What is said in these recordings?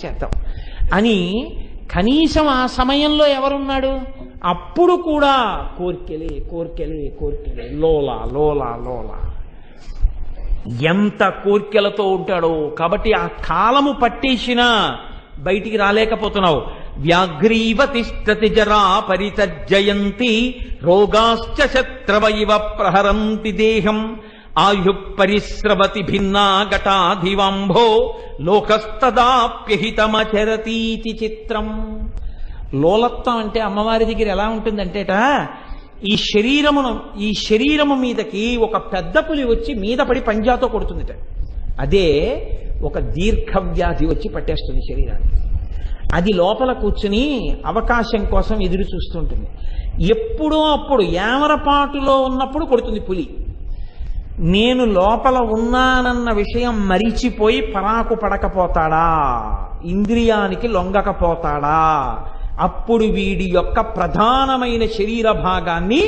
చేద్దాం అని కనీసం ఆ సమయంలో ఎవరున్నాడు? అప్పుడు కూడా కోర్కెలే కోర్కెలే కోర్కెలే, లోలా లోలా లోలా, ఎంత కోర్కెలతో ఉంటాడో. కాబట్టి ఆ కాలము పట్టేసినా బయటికి రాలేకపోతున్నావు. వ్యాఘ్రీవ తిష్టతి జరా పరితజ్జయంతి రోగాశ్చ శత్రవైవ ప్రహరంతి దేహం ఆయు పరిస్రవతి భిన్నా ఘటాధివాంభో లోకస్తదాప్యహితమచరతీతి చిత్రం. లోలత్వం అంటే అమ్మవారి దగ్గర ఎలా ఉంటుందంటేట, ఈ శరీరము మీదకి ఒక పెద్ద పులి వచ్చి మీద పడి పంజాతో కొడుతుందిట. అదే ఒక దీర్ఘవ్యాధి వచ్చి పట్టేస్తుంది శరీరాన్ని. అది లోపల కూర్చుని అవకాశం కోసం ఎదురు చూస్తుంటుంది. ఎప్పుడో అప్పుడు ఏమరపాటులో ఉన్నప్పుడు కొడుతుంది పులి. నేను లోపల ఉన్నానన్న విషయం మరిచిపోయి పరాకు పడకపోతాడా, ఇంద్రియానికి లొంగకపోతాడా, అప్పుడు వీడి యొక్క ప్రధానమైన శరీర భాగాన్ని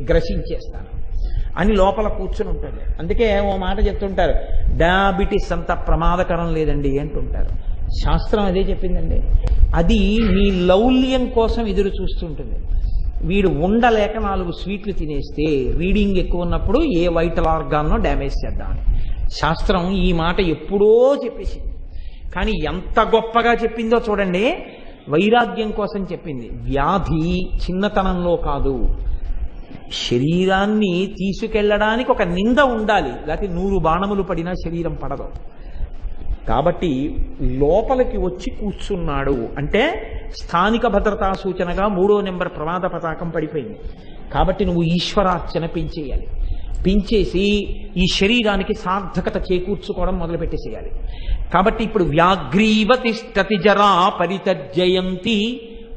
గ్రసించేస్తాను అని లోపల కూర్చుని ఉంటుంది. అందుకే ఓ మాట చెప్తుంటారు, డయాబెటిస్ అంత ప్రమాదకరం లేదండి అంటుంటారు. శాస్త్రం అదే చెప్పిందండి. అది మీ లౌల్యం కోసం ఎదురు చూస్తుంటుంది. వీడు ఉండలేక 4 స్వీట్లు తినేస్తే రీడింగ్ ఎక్కువ ఉన్నప్పుడు ఏ వైటల్ ఆర్గాన్నో డ్యామేజ్ చేద్దామని శాస్త్రం ఈ మాట ఎప్పుడో చెప్పేసింది. కానీ ఎంత గొప్పగా చెప్పిందో చూడండి. వైరాగ్యం కోసం చెప్పింది. వ్యాధి చిన్నతనంలో కాదు, శరీరాన్ని తీసుకెళ్ళడానికి ఒక నింద ఉండాలి, లేకపోతే 100 బాణములు పడినా శరీరం పడదు. కాబట్టి లోపలికి వచ్చి కూర్చున్నాడు అంటే స్థానిక భద్రతా సూచనగా 3వ నెంబర్ ప్రమాద పతాకం పడిపోయింది. కాబట్టి నువ్వు ఈశ్వరార్చన పెంచేయాలి. పెంచేసి ఈ శరీరానికి సార్థకత చేకూర్చుకోవడం మొదలుపెట్టేసేయాలి. కాబట్టి ఇప్పుడు వ్యాఘ్రీవ తిష్టతి జరా పరితజ్జయంతి,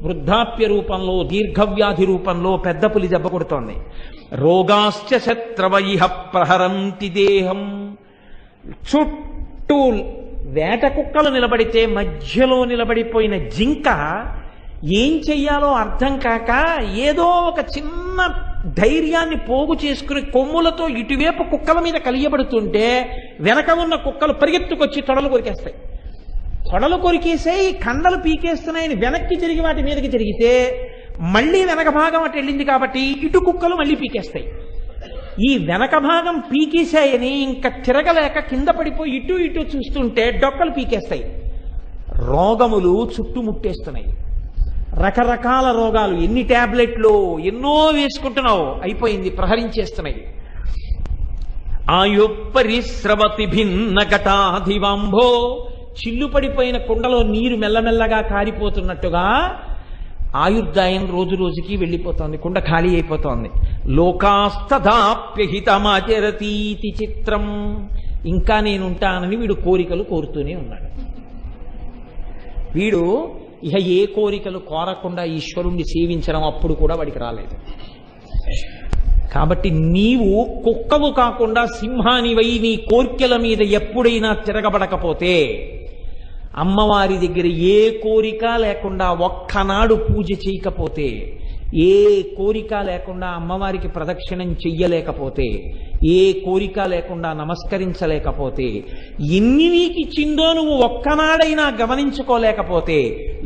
వృద్ధాప్య రూపంలో దీర్ఘవ్యాధి రూపంలో పెద్ద పులి దెబ్బ కొడుతోంది. రోగాశ్చ శత్రవైహ ప్రహరంతి దేహం, చుట్టూ వేట కుక్కలు నిలబడితే మధ్యలో నిలబడిపోయిన జింక ఏం చెయ్యాలో అర్థం కాక ఏదో ఒక చిన్న ధైర్యాన్ని పోగు చేసుకుని కొమ్ములతో ఇటువైపు కుక్కల మీద కలియబడుతుంటే వెనక ఉన్న కుక్కలు పరిగెత్తుకొచ్చి తొడలు కొరికేస్తాయి. తొడలు కొరికేసాయి, కండలు పీకేస్తున్నాయని వెనక్కి తిరిగి వాటి మీదకి తిరిగితే మళ్ళీ వెనక భాగం అటు వెళ్ళింది కాబట్టి ఇటు కుక్కలు మళ్ళీ పీకేస్తాయి. ఈ వెనక భాగం పీకేశాయని ఇంకా తిరగలేక కింద పడిపోయి ఇటు ఇటు చూస్తుంటే డొక్కలు పీకేస్తాయి. రోగములు చుట్టుముట్టేస్తున్నాయి, రకరకాల రోగాలు. ఎన్ని ట్యాబ్లెట్లు ఎన్నో వేసుకుంటున్నావు, అయిపోయింది, ప్రహరించేస్తున్నాయి. ఆయు పరిస్రవతి భిన్న ఘటాధివాంభో, చిల్లు పడిపోయిన కుండలో నీరు మెల్లమెల్లగా కారిపోతున్నట్టుగా ఆయుర్దాయం రోజు రోజుకి వెళ్ళిపోతోంది, కుండ ఖాళీ అయిపోతోంది. లోకాస్తదాప్యహితమాచరతీతి చిత్రం. ఇంకా నేనుంటానని వీడు కోరికలు కోరుతూనే ఉన్నాడు. వీడు ఇక ఏ కోరికలు కోరకుండా ఈశ్వరుణ్ణి సేవించడం అప్పుడు కూడా వాడికి రాలేదు. కాబట్టి నీవు కుక్కవు కాకుండా సింహానివై నీ కోర్కెల మీద ఎప్పుడైనా తిరగబడకపోతే, అమ్మవారి దగ్గర ఏ కోరిక లేకుండా ఒక్కనాడు పూజ చేయకపోతే, ఏ కోరిక లేకుండా అమ్మవారికి ప్రదక్షిణం చెయ్యలేకపోతే, ఏ కోరిక లేకుండా నమస్కరించలేకపోతే, ఎన్ని నీకు ఇచ్చిందో నువ్వు ఒక్కనాడైనా గమనించుకోలేకపోతే,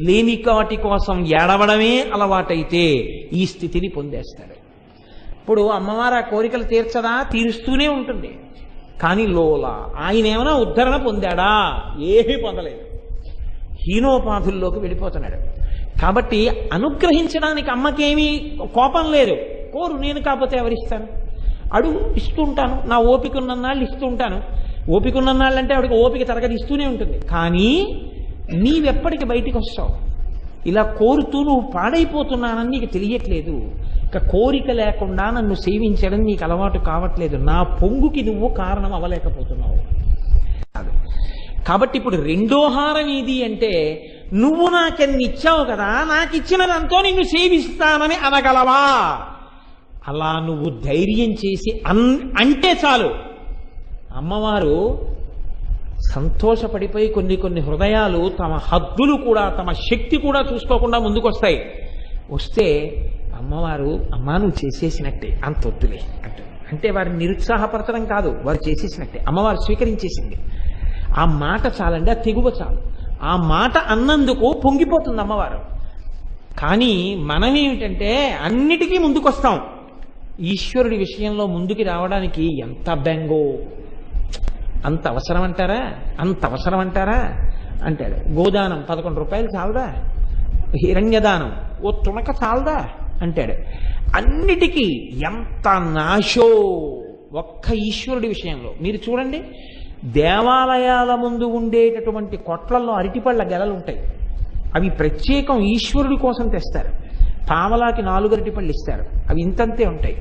లేని వాటి కోసం ఏడవడమే అలవాటైతే ఈ స్థితిని పొందేస్తాడు. ఇప్పుడు అమ్మవారు ఆ కోరికలు తీర్చదా? తీరుస్తూనే ఉంటుంది. కానీ లోలా ఆయన ఏమైనా ఉద్ధరణ పొందాడా? ఏమీ పొందలేదు, హీనోపాధుల్లోకి వెళ్ళిపోతున్నాడు. కాబట్టి అనుగ్రహించడానికి అమ్మకేమీ కోపం లేదు. కోరు, నేను కాకపోతే ఎవరిస్తాను? అడుగు, ఇస్తుంటాను. నా ఓపిక ఉన్నన్నాళ్ళు ఇస్తుంటాను. ఓపిక ఉన్నన్నాళ్ళు అంటే ఆవిడకి ఓపిక తరగతి ఇస్తూనే ఉంటుంది. కానీ నీవెప్పటికి బయటికి వస్తావు? ఇలా కోరుతూ నువ్వు పాడైపోతున్నానని నీకు తెలియట్లేదు. ఇక కోరిక లేకుండా నన్ను సేవించడం నీకు అలవాటు కావట్లేదు. నా పొంగుకి నువ్వు కారణం అవ్వలేకపోతున్నావు. కాబట్టి ఇప్పుడు రెండో హారం ఏది అంటే, నువ్వు నాకెన్ని ఇచ్చావు కదా, నాకు ఇచ్చినదంతో నిన్ను సేవిస్తానని అనగలవా? అలా నువ్వు ధైర్యం చేసి అంటే చాలు. అమ్మవారు సంతోషపడిపోయి కొన్ని హృదయాలు తమ హద్దులు కూడా తమ శక్తి కూడా చూసుకోకుండా ముందుకొస్తాయి. వస్తే అమ్మవారు, అమ్మా నువ్వు చేసేసినట్టే, అంత వద్దులే అంట. అంటే వారిని నిరుత్సాహపరచడం కాదు, వారు చేసేసినట్టే. అమ్మవారు స్వీకరించేసింది. ఆ మాట చాలండి, ఆ తెగువ చాలు. ఆ మాట అన్నందుకు పొంగిపోతుంది అమ్మవారు. కానీ మనం ఏమిటంటే అన్నిటికీ ముందుకొస్తాం. ఈశ్వరుడి విషయంలో ముందుకి రావడానికి ఎంత బెంగో, అంత అవసరం అంటారా, అంత అవసరం అంటారా అంటాడు. గోదానం 11 రూపాయలు చాలదా, హిరణ్యదానం ఓ తునక చాలదా అంటాడు. అన్నిటికీ ఎంత నాశో ఒక్క ఈశ్వరుడి విషయంలో. మీరు చూడండి, దేవాలయాల ముందు ఉండేటటువంటి కొట్లల్లో అరటిపళ్ళ గెలలు ఉంటాయి. అవి ప్రత్యేకం ఈశ్వరుడి కోసం తెస్తారు. పావలాకి 4 అరటిపళ్ళు ఇస్తారు. అవి ఇంతంతే ఉంటాయి.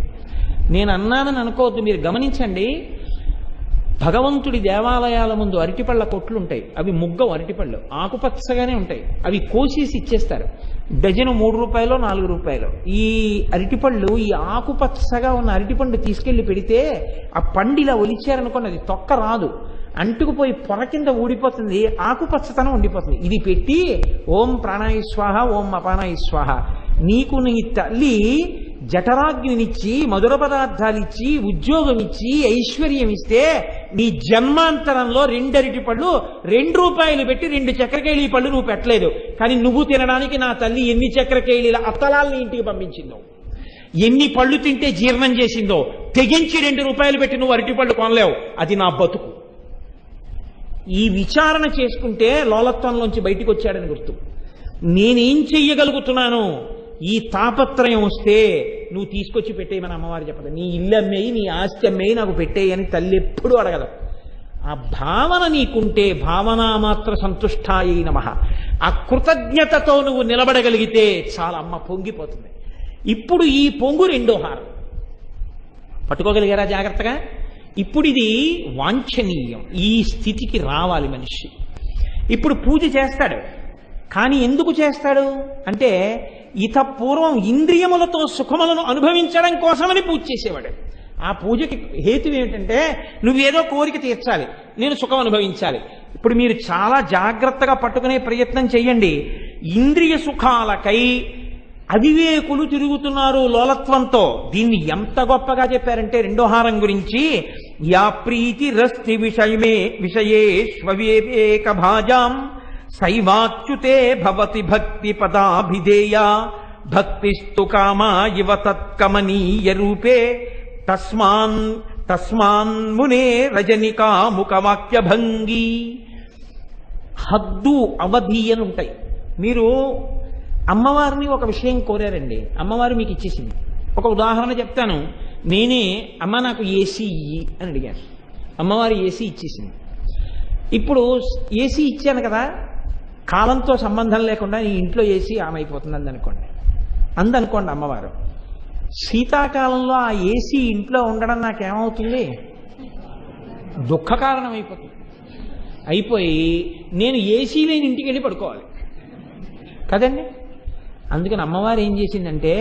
నేను అన్నానని అనుకోవద్దు, మీరు గమనించండి. భగవంతుడి దేవాలయాల ముందు అరటిపళ్ళ కొట్లు ఉంటాయి. అవి ముగ్గం అరటిపళ్ళు, ఆకుపచ్చగానే ఉంటాయి. అవి కోసేసి ఇచ్చేస్తారు. డజను 3 రూపాయలు 4 రూపాయలు. ఈ అరటిపళ్ళు, ఈ ఆకుపచ్చగా ఉన్న అరటిపండు తీసుకెళ్లి పెడితే ఆ పండిలా ఒలిచారనుకోండి, అది తొక్క రాదు, అంటుకుపోయి పొర కింద ఊడిపోతుంది, ఆకుపచ్చతనం ఉండిపోతుంది. ఇది పెట్టి ఓం ప్రాణాయ స్వాహ ఓం అపానాయ స్వాహ, నీకు నీ తల్లి జఠరాగ్నినిచ్చి మధుర పదార్థాలు ఇచ్చి ఉద్యోగం ఇచ్చి ఐశ్వర్యం ఇస్తే నీ జన్మాంతరంలో 2 అరటిపళ్ళు 2 రూపాయలు పెట్టి 2 చక్రకేళి పళ్ళు నువ్వు పెట్టలేదు. కానీ నువ్వు తినడానికి నా తల్లి ఎన్ని చక్రకేళీల అత్తలాల్ని ఇంటికి పంపించిందో, ఎన్ని పళ్ళు తింటే జీర్ణం చేసిందో తెగించి 2 రూపాయలు పెట్టి నువ్వు అరటిపళ్ళు కొనలేవు. అది నా బతుకు. ఈ విచారణ చేసుకుంటే లోలత్వంలోంచి బయటికి వచ్చాడని గుర్తు. నేనేం చెయ్యగలుగుతున్నాను, ఈ తాపత్రయం వస్తే నువ్వు తీసుకొచ్చి పెట్టేయమని అమ్మవారు చెప్పదు. నీ ఇల్లు అమ్మేయి, నీ ఆస్తి అమ్మేయి నాకు పెట్టేయని తల్లి ఎప్పుడూ అడగదు. ఆ భావన నీకుంటే భావనా మాత్ర సంతుష్టాయై నమః, ఆ కృతజ్ఞతతో నువ్వు నిలబడగలిగితే చాలా అమ్మ పొంగిపోతుంది. ఇప్పుడు ఈ పొంగు 2వ హారం పట్టుకోగలిగారా జాగ్రత్తగా. ఇప్పుడు ఇది వాంఛనీయం, ఈ స్థితికి రావాలి మనిషి. ఇప్పుడు పూజ చేస్తాడు. కానీ ఎందుకు చేస్తాడు అంటే ఇత పూర్వం ఇంద్రియములతో సుఖములను అనుభవించడం కోసమని పూజ చేసేవాడు. ఆ పూజకి హేతు ఏమిటంటే నువ్వేదో కోరిక తీర్చాలి, నేను సుఖం అనుభవించాలి. ఇప్పుడు మీరు చాలా జాగ్రత్తగా పట్టుకునే ప్రయత్నం చేయండి. ఇంద్రియ సుఖాలకై అవివేకులు తిరుగుతున్నారు లోలత్వంతో. దీన్ని ఎంత గొప్పగా చెప్పారంటే 2వ హారం గురించి, యా ప్రీతి రస్తి విషయేష్వేక భాజాం సైవాచ్యుతే భవతి భక్తి పదాభిధేయ భక్తిస్తు కామా ఇవ తత్కమనీయ రూపే తస్మాన్ మునే రజనికా ముఖవాక్య భంగి. హద్దు అవధి అని ఉంటాయి. మీరు అమ్మవారిని ఒక విషయం కోరారండి, అమ్మవారు మీకు ఇచ్చేసింది. ఒక ఉదాహరణ చెప్తాను. నేనే అమ్మ నాకు ఏసీ ఇయ్యి అని అడిగాను, అమ్మవారు ఏసీ ఇచ్చేసింది. ఇప్పుడు ఏసీ ఇచ్చాను కదా, కాలంతో సంబంధం లేకుండా నీ ఇంట్లో ఏసీ ఆన్ అయిపోతుంది అందనుకోండి అమ్మవారు. శీతాకాలంలో ఆ ఏసీ ఇంట్లో ఉండడం నాకేమవుతుంది, దుఃఖ కారణం అయిపోయి నేను ఏసీ లేని ఇంటికి వెళ్ళి పడుకోవాలి కదండి. అందుకని అమ్మవారు ఏం చేసిందంటే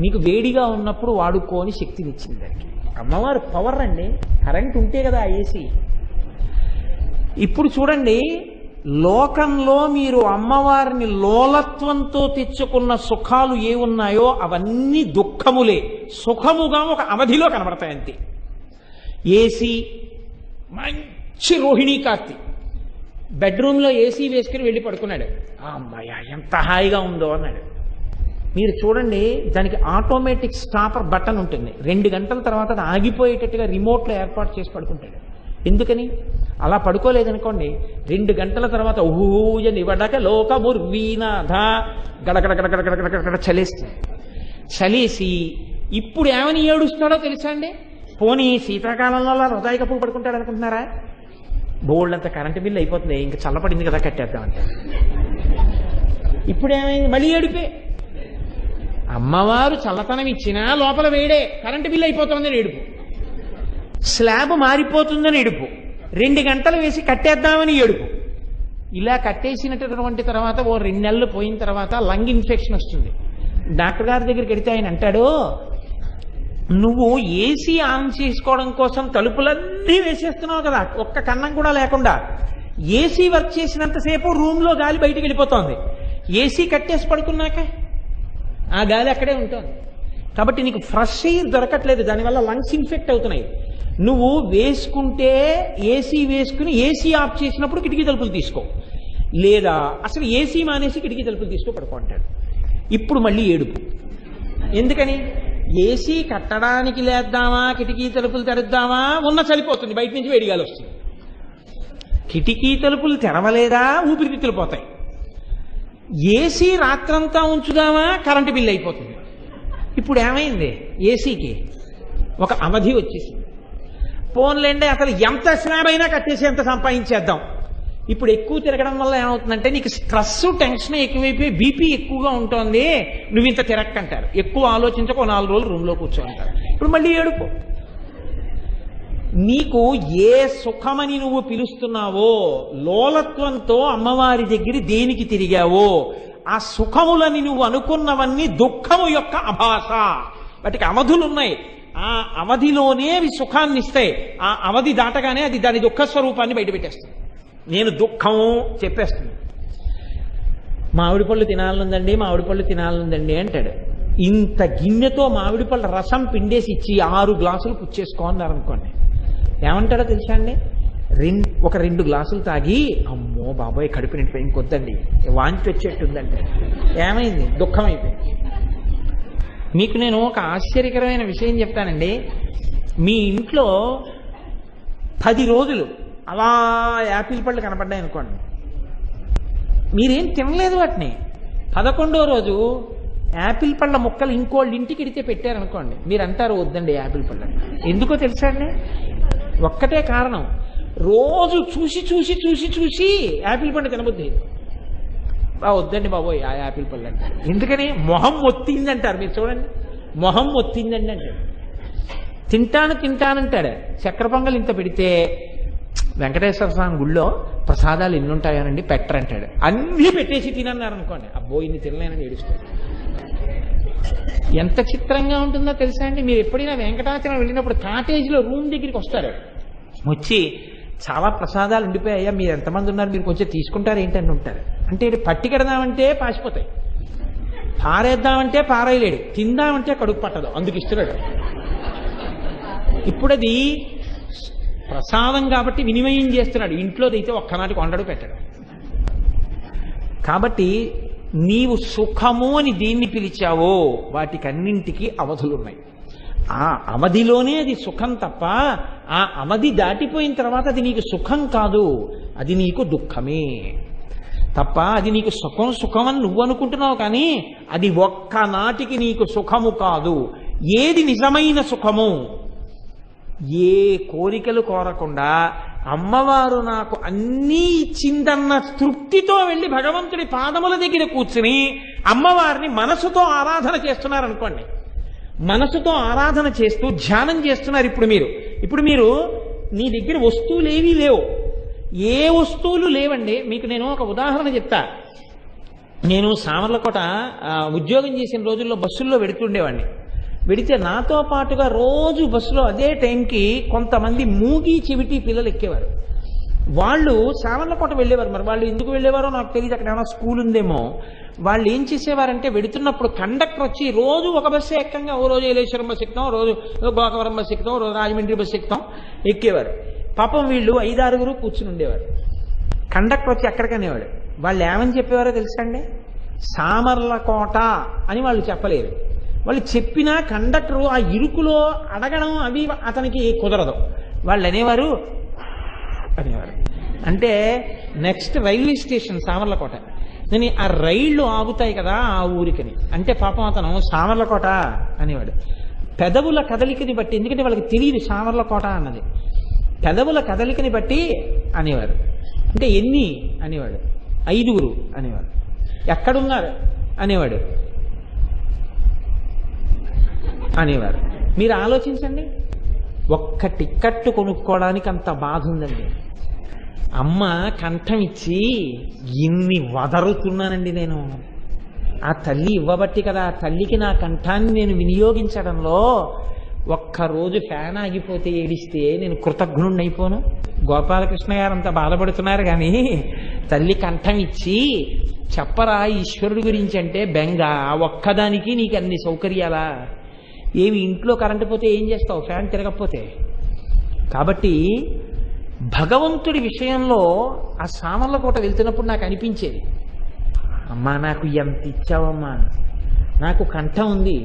నీకు వేడిగా ఉన్నప్పుడు వాడుకోని శక్తినిచ్చింది దానికి. అమ్మవారు పవర్ అండి, కరెంట్ ఉంటే కదా ఆ ఏసీ. ఇప్పుడు చూడండి, లోకంలో మీరు అమ్మవారిని లోలత్వంతో తెచ్చుకున్న సుఖాలు ఏ ఉన్నాయో అవన్నీ దుఃఖములే, సుఖముగా ఒక అవధిలో కనబడతాయి అంతే. ఏసీ, మంచి రోహిణీ కార్తీ బెడ్రూమ్లో ఏసీ వేసుకుని వెళ్ళి పడుకున్నాడు. అమ్మాయ ఎంత హాయిగా ఉందో అన్నాడు. మీరు చూడండి, దానికి ఆటోమేటిక్ స్టాపర్ బటన్ ఉంటుంది. 2 గంటల తర్వాత అది ఆగిపోయేటట్టుగా రిమోట్లో ఏర్పాటు చేసి పడుకుంటాడు. ఎందుకని? అలా పడుకోలేదనుకోండి 2 గంటల తర్వాత ఊయ నివడక లోకముర్వీనాథ గడగడగడగడగడగడ చలేస్తుంది. చలేసి ఇప్పుడు ఏమని ఏడుస్తాడో తెలుసా అండి? పోనీ శీతాకాలంలో అలా హృదయ కప్పు పడుకుంటాడు అనుకుంటున్నారా? బోల్డంత కరెంటు బిల్లు అయిపోతుంది, ఇంకా చల్లపడింది కదా కట్టేద్దామంటే. ఇప్పుడు ఏమైంది? మళ్ళీ ఏడిపే. అమ్మవారు చల్లతనం ఇచ్చినా లోపల వేడే, కరెంటు బిల్లు అయిపోతుందని ఏడుపు, స్లాబ్ మారిపోతుందని ఏడుపు, 2 గంటలు వేసి కట్టేద్దామని ఏడుపు. ఇలా కట్టేసినటువంటి తర్వాత ఓ 2 నెలలు పోయిన తర్వాత లంగ్ ఇన్ఫెక్షన్ వస్తుంది. డాక్టర్ గారి దగ్గరికి వెడితే ఆయన అంటాడు, నువ్వు ఏసీ ఆన్ చేసుకోవడం కోసం తలుపులన్నీ వేసేస్తున్నావు కదా, ఒక్క కన్నం కూడా లేకుండా. ఏసీ వర్క్ చేసినంతసేపు రూమ్లో గాలి బయటికి వెళ్ళిపోతుంది, ఏసీ కట్టేసి పడుకున్నాక ఆ గాలి అక్కడే ఉంటుంది. కాబట్టి నీకు ఫ్రెష్ ఎయిర్ దొరకట్లేదు, దానివల్ల లంగ్స్ ఇన్ఫెక్ట్ అవుతున్నాయి. నువ్వు వేసుకుంటే ఏసీ వేసుకుని ఏసీ ఆఫ్ చేసినప్పుడు కిటికీ తలుపులు తీసుకో. లేదా అసలు ఏసీ మానేసి కిటికీ తలుపులు తీసుకో పడుకుంటాడు. ఇప్పుడు మళ్ళీ ఏడుపు. ఎందుకని? ఏసీ కట్టడానికి లేద్దామా, కిటికీ తలుపులు తెరుద్దామా, ఉన్న చలిపోతుంది, బయట నుంచి వేడిగాలు వస్తుంది. కిటికీ తలుపులు తెరవలేదా, ఊపిరితిత్తులు పోతాయి. ఏసీ రాత్రంతా ఉంచుదామా, కరెంటు బిల్లు అయిపోతుంది. ఇప్పుడు ఏమైంది? ఏసీకి ఒక అవధి వచ్చేసింది. పోన్లేండి అసలు ఎంత స్లాబ్ అయినా కట్టేసి ఎంత సంపాదించేద్దాం. ఇప్పుడు ఎక్కువ తిరగడం వల్ల ఏమవుతుందంటే నీకు స్ట్రెస్, టెన్షన్ ఎక్కువైపోయి బీపీ ఎక్కువగా ఉంటుంది, నువ్వు ఇంత తిరక్కంటారు. ఎక్కువ ఆలోచించక 4 రోజులు రూమ్లో కూర్చోంటారు. ఇప్పుడు మళ్ళీ ఏడుపు. నీకు ఏ సుఖమని నువ్వు పిలుస్తున్నావో, లోలత్వంతో అమ్మవారి దగ్గర దేనికి తిరిగావో, ఆ సుఖములని నువ్వు అనుకున్నవన్నీ దుఃఖము యొక్క అభాష. వాటికి అవధులున్నాయి. ఆ అవధిలోనే అవి సుఖాన్ని ఇస్తాయి. ఆ అవధి దాటగానే అది దాని దుఃఖ స్వరూపాన్ని బయటపెట్టేస్తుంది. నేను దుఃఖం చెప్పేస్తుంది. మామిడి పళ్ళు తినాలనుందండి, మామిడి పళ్ళు తినాలనుందండి అంటాడు. ఇంత గిన్నెతో మామిడి పళ్ళ రసం పిండేసి ఇచ్చి 6 గ్లాసులు పుచ్చేసుకో అన్నారు అనుకోండి, ఏమంటాడో తెలుసా అండి? ఒక 2 గ్లాసులు తాగి అమ్మో బాబోయ్ కడుపు నిండిపోయి ఇంకొద్దండి, వాంతి వచ్చేట్టుందంటే ఏమైంది? దుఃఖం అయిపోయింది. మీకు నేను ఒక ఆశ్చర్యకరమైన విషయం చెప్తానండి. మీ ఇంట్లో 10 రోజులు అలా యాపిల్ పళ్ళు కనపడ్డాయి అనుకోండి, మీరేం తినలేదు వాటిని. 11వ రోజు యాపిల్ పళ్ళ ముక్కలు ఇంకోళ్ళ ఇంటికి ఇడితే పెట్టారనుకోండి, మీరు అంటారు వద్దండి యాపిల్ పళ్ళు. ఎందుకో తెలుసా అండి? ఒక్కటే కారణం, రోజు చూసి చూసి చూసి చూసి యాపిల్ పండు తినబుద్ది. వద్దండి బాబోయ్ ఆ యాపిల్ పళ్ళు అంటే. ఎందుకని? మొహం ఒత్తిందంటారు. మీరు చూడండి, మొహం ఒత్తిందండి అంటాడు. తింటానంటాడు. చక్కెర పొంగల్ ఇంత పెడితే వెంకటేశ్వర స్వామి గుళ్ళో ప్రసాదాలు ఎన్ని ఉంటాయోనండి పెట్టరంటాడు. అన్నీ పెట్టేసి తినన్నారు అనుకోండి, అబ్బో ఇన్ని తినలేనని ఏడుస్తాడు. ఎంత చిత్రంగా ఉంటుందో తెలుసా అండి? మీరు ఎప్పుడైనా వెంకటాచలం వెళ్ళినప్పుడు కాటేజీలో రూమ్ దగ్గరికి వస్తారు, వచ్చి చాలా ప్రసాదాలు ఉండిపోయాయ్యా, మీరు ఎంతమంది ఉన్నారు, మీరు కొంచెం తీసుకుంటారు ఏంటని ఉంటారు. అంటే పట్టికెడదామంటే పాసిపోతాయి, పారేద్దామంటే పారేయలేడు, తిందామంటే కడుపు పట్టదు, అందుకు ఇస్తున్నాడు. ఇప్పుడు అది ప్రసాదం కాబట్టి వినిమయం చేస్తున్నాడు. ఇంట్లో అయితే ఒక్కనాటికి వండడు పెట్టడు. కాబట్టి నీవు సుఖము అని దీన్ని పిలిచావో వాటికన్నింటికి అవధులున్నాయి. ఆ అవధిలోనే అది సుఖం తప్ప ఆ అవధి దాటిపోయిన తర్వాత అది నీకు సుఖం కాదు, అది నీకు దుఃఖమే తప్ప. అది నీకు సుఖం అని నువ్వు అనుకుంటున్నావు, కానీ అది ఒక్కనాటికి నీకు సుఖము కాదు. ఏది నిజమైన సుఖము? ఏ కోరికలు కోరకుండా అమ్మవారు నాకు అన్నీ ఇచ్చిందన్న తృప్తితో వెళ్ళి భగవంతుడి పాదముల దగ్గర కూర్చుని అమ్మవారిని మనసుతో ఆరాధన చేస్తున్నారనుకోండి. మనసుతో ఆరాధన చేస్తూ ధ్యానం చేస్తున్నారు. ఇప్పుడు మీరు నీ దగ్గర వస్తువులు ఏవీ లేవు, ఏ వస్తువులు లేవండి. మీకు నేను ఒక ఉదాహరణ చెప్తా. నేను సామర్లకోట ఉద్యోగం చేసిన రోజుల్లో బస్సుల్లో వెడుతుండేవాడిని. వెడితే నాతో పాటుగా రోజు బస్సులో అదే టైంకి కొంతమంది మూగి చెవిటి పిల్లలు ఎక్కేవారు. వాళ్ళు సామర్లకోట వెళ్ళేవారు. మరి వాళ్ళు ఎందుకు వెళ్ళేవారో నాకు తెలియదు, అక్కడ ఏమైనా స్కూల్ ఉందేమో. వాళ్ళు ఏం చేసేవారంటే వెడుతున్నప్పుడు కండక్టర్ వచ్చి రోజు ఒక బస్సు ఎక్కంగా, ఓ రోజు ఏలేశ్వరం బస్సు ఎక్కుతాం, రోజు గోకవరం బస్సు ఎక్కుతాం, రోజు రాజమండ్రి బస్సు ఎక్కుతాం ఎక్కేవారు. పాపం వీళ్ళు 5-6 కూర్చుని ఉండేవారు. కండక్టర్ వచ్చి ఎక్కడికనేవాడు. వాళ్ళు ఏమని చెప్పేవారో తెలుసా అండి? సామర్లకోట అని వాళ్ళు చెప్పలేరు. వాళ్ళు చెప్పినా కండక్టరు ఆ ఇరుకులో అడగడం అవి అతనికి కుదరదు. వాళ్ళు అనేవారు. అంటే నెక్స్ట్ రైల్వే స్టేషన్ సామర్లకోట, నేను ఆ రైళ్లు ఆగుతాయి కదా ఆ ఊరికని. అంటే పాపం అతను సామర్లకోట అనేవాడు. పెదవుల కదలికని బట్టి, ఎందుకంటే వాళ్ళకి తెలియదు సామర్లకోట అన్నది, పెదవుల కదలికని బట్టి అనేవారు. అంటే ఎన్ని అనేవాడు, 5 అనేవాడు. ఎక్కడున్నారు అనేవాడు అనేవారు. మీరు ఆలోచించండి, ఒక్క టిక్కెట్టు కొనుక్కోవడానికి అంత బాధ ఉందండి. అమ్మ కంఠం ఇచ్చి ఇన్ని వదరుతున్నానండి నేను. ఆ తల్లి ఇవ్వబట్టి కదా, ఆ తల్లికి నా కంఠాన్ని నేను వినియోగించడంలో ఒక్కరోజు ఫ్యాన్ ఆగిపోతే ఏడిస్తే నేను కృతజ్ఞుణ్ణి అయిపోను. గోపాలకృష్ణ గారు అంత బాధపడుతున్నారు, కానీ తల్లి కంఠం ఇచ్చి చెప్పరా ఈశ్వరుడి గురించి అంటే బెంగ. ఒక్కదానికి నీకు అన్ని సౌకర్యాలా? ఏమి ఇంట్లో కరెంటు పోతే ఏం చేస్తావు, ఫ్యాన్ తిరగకపోతే? కాబట్టి భగవంతుడి విషయంలో ఆ సామర్లకోట వెళ్తున్నప్పుడు నాకు అనిపించేది, అమ్మా నాకు ఎంత ఇచ్చావమ్మా, నాకు కంఠం ఉంది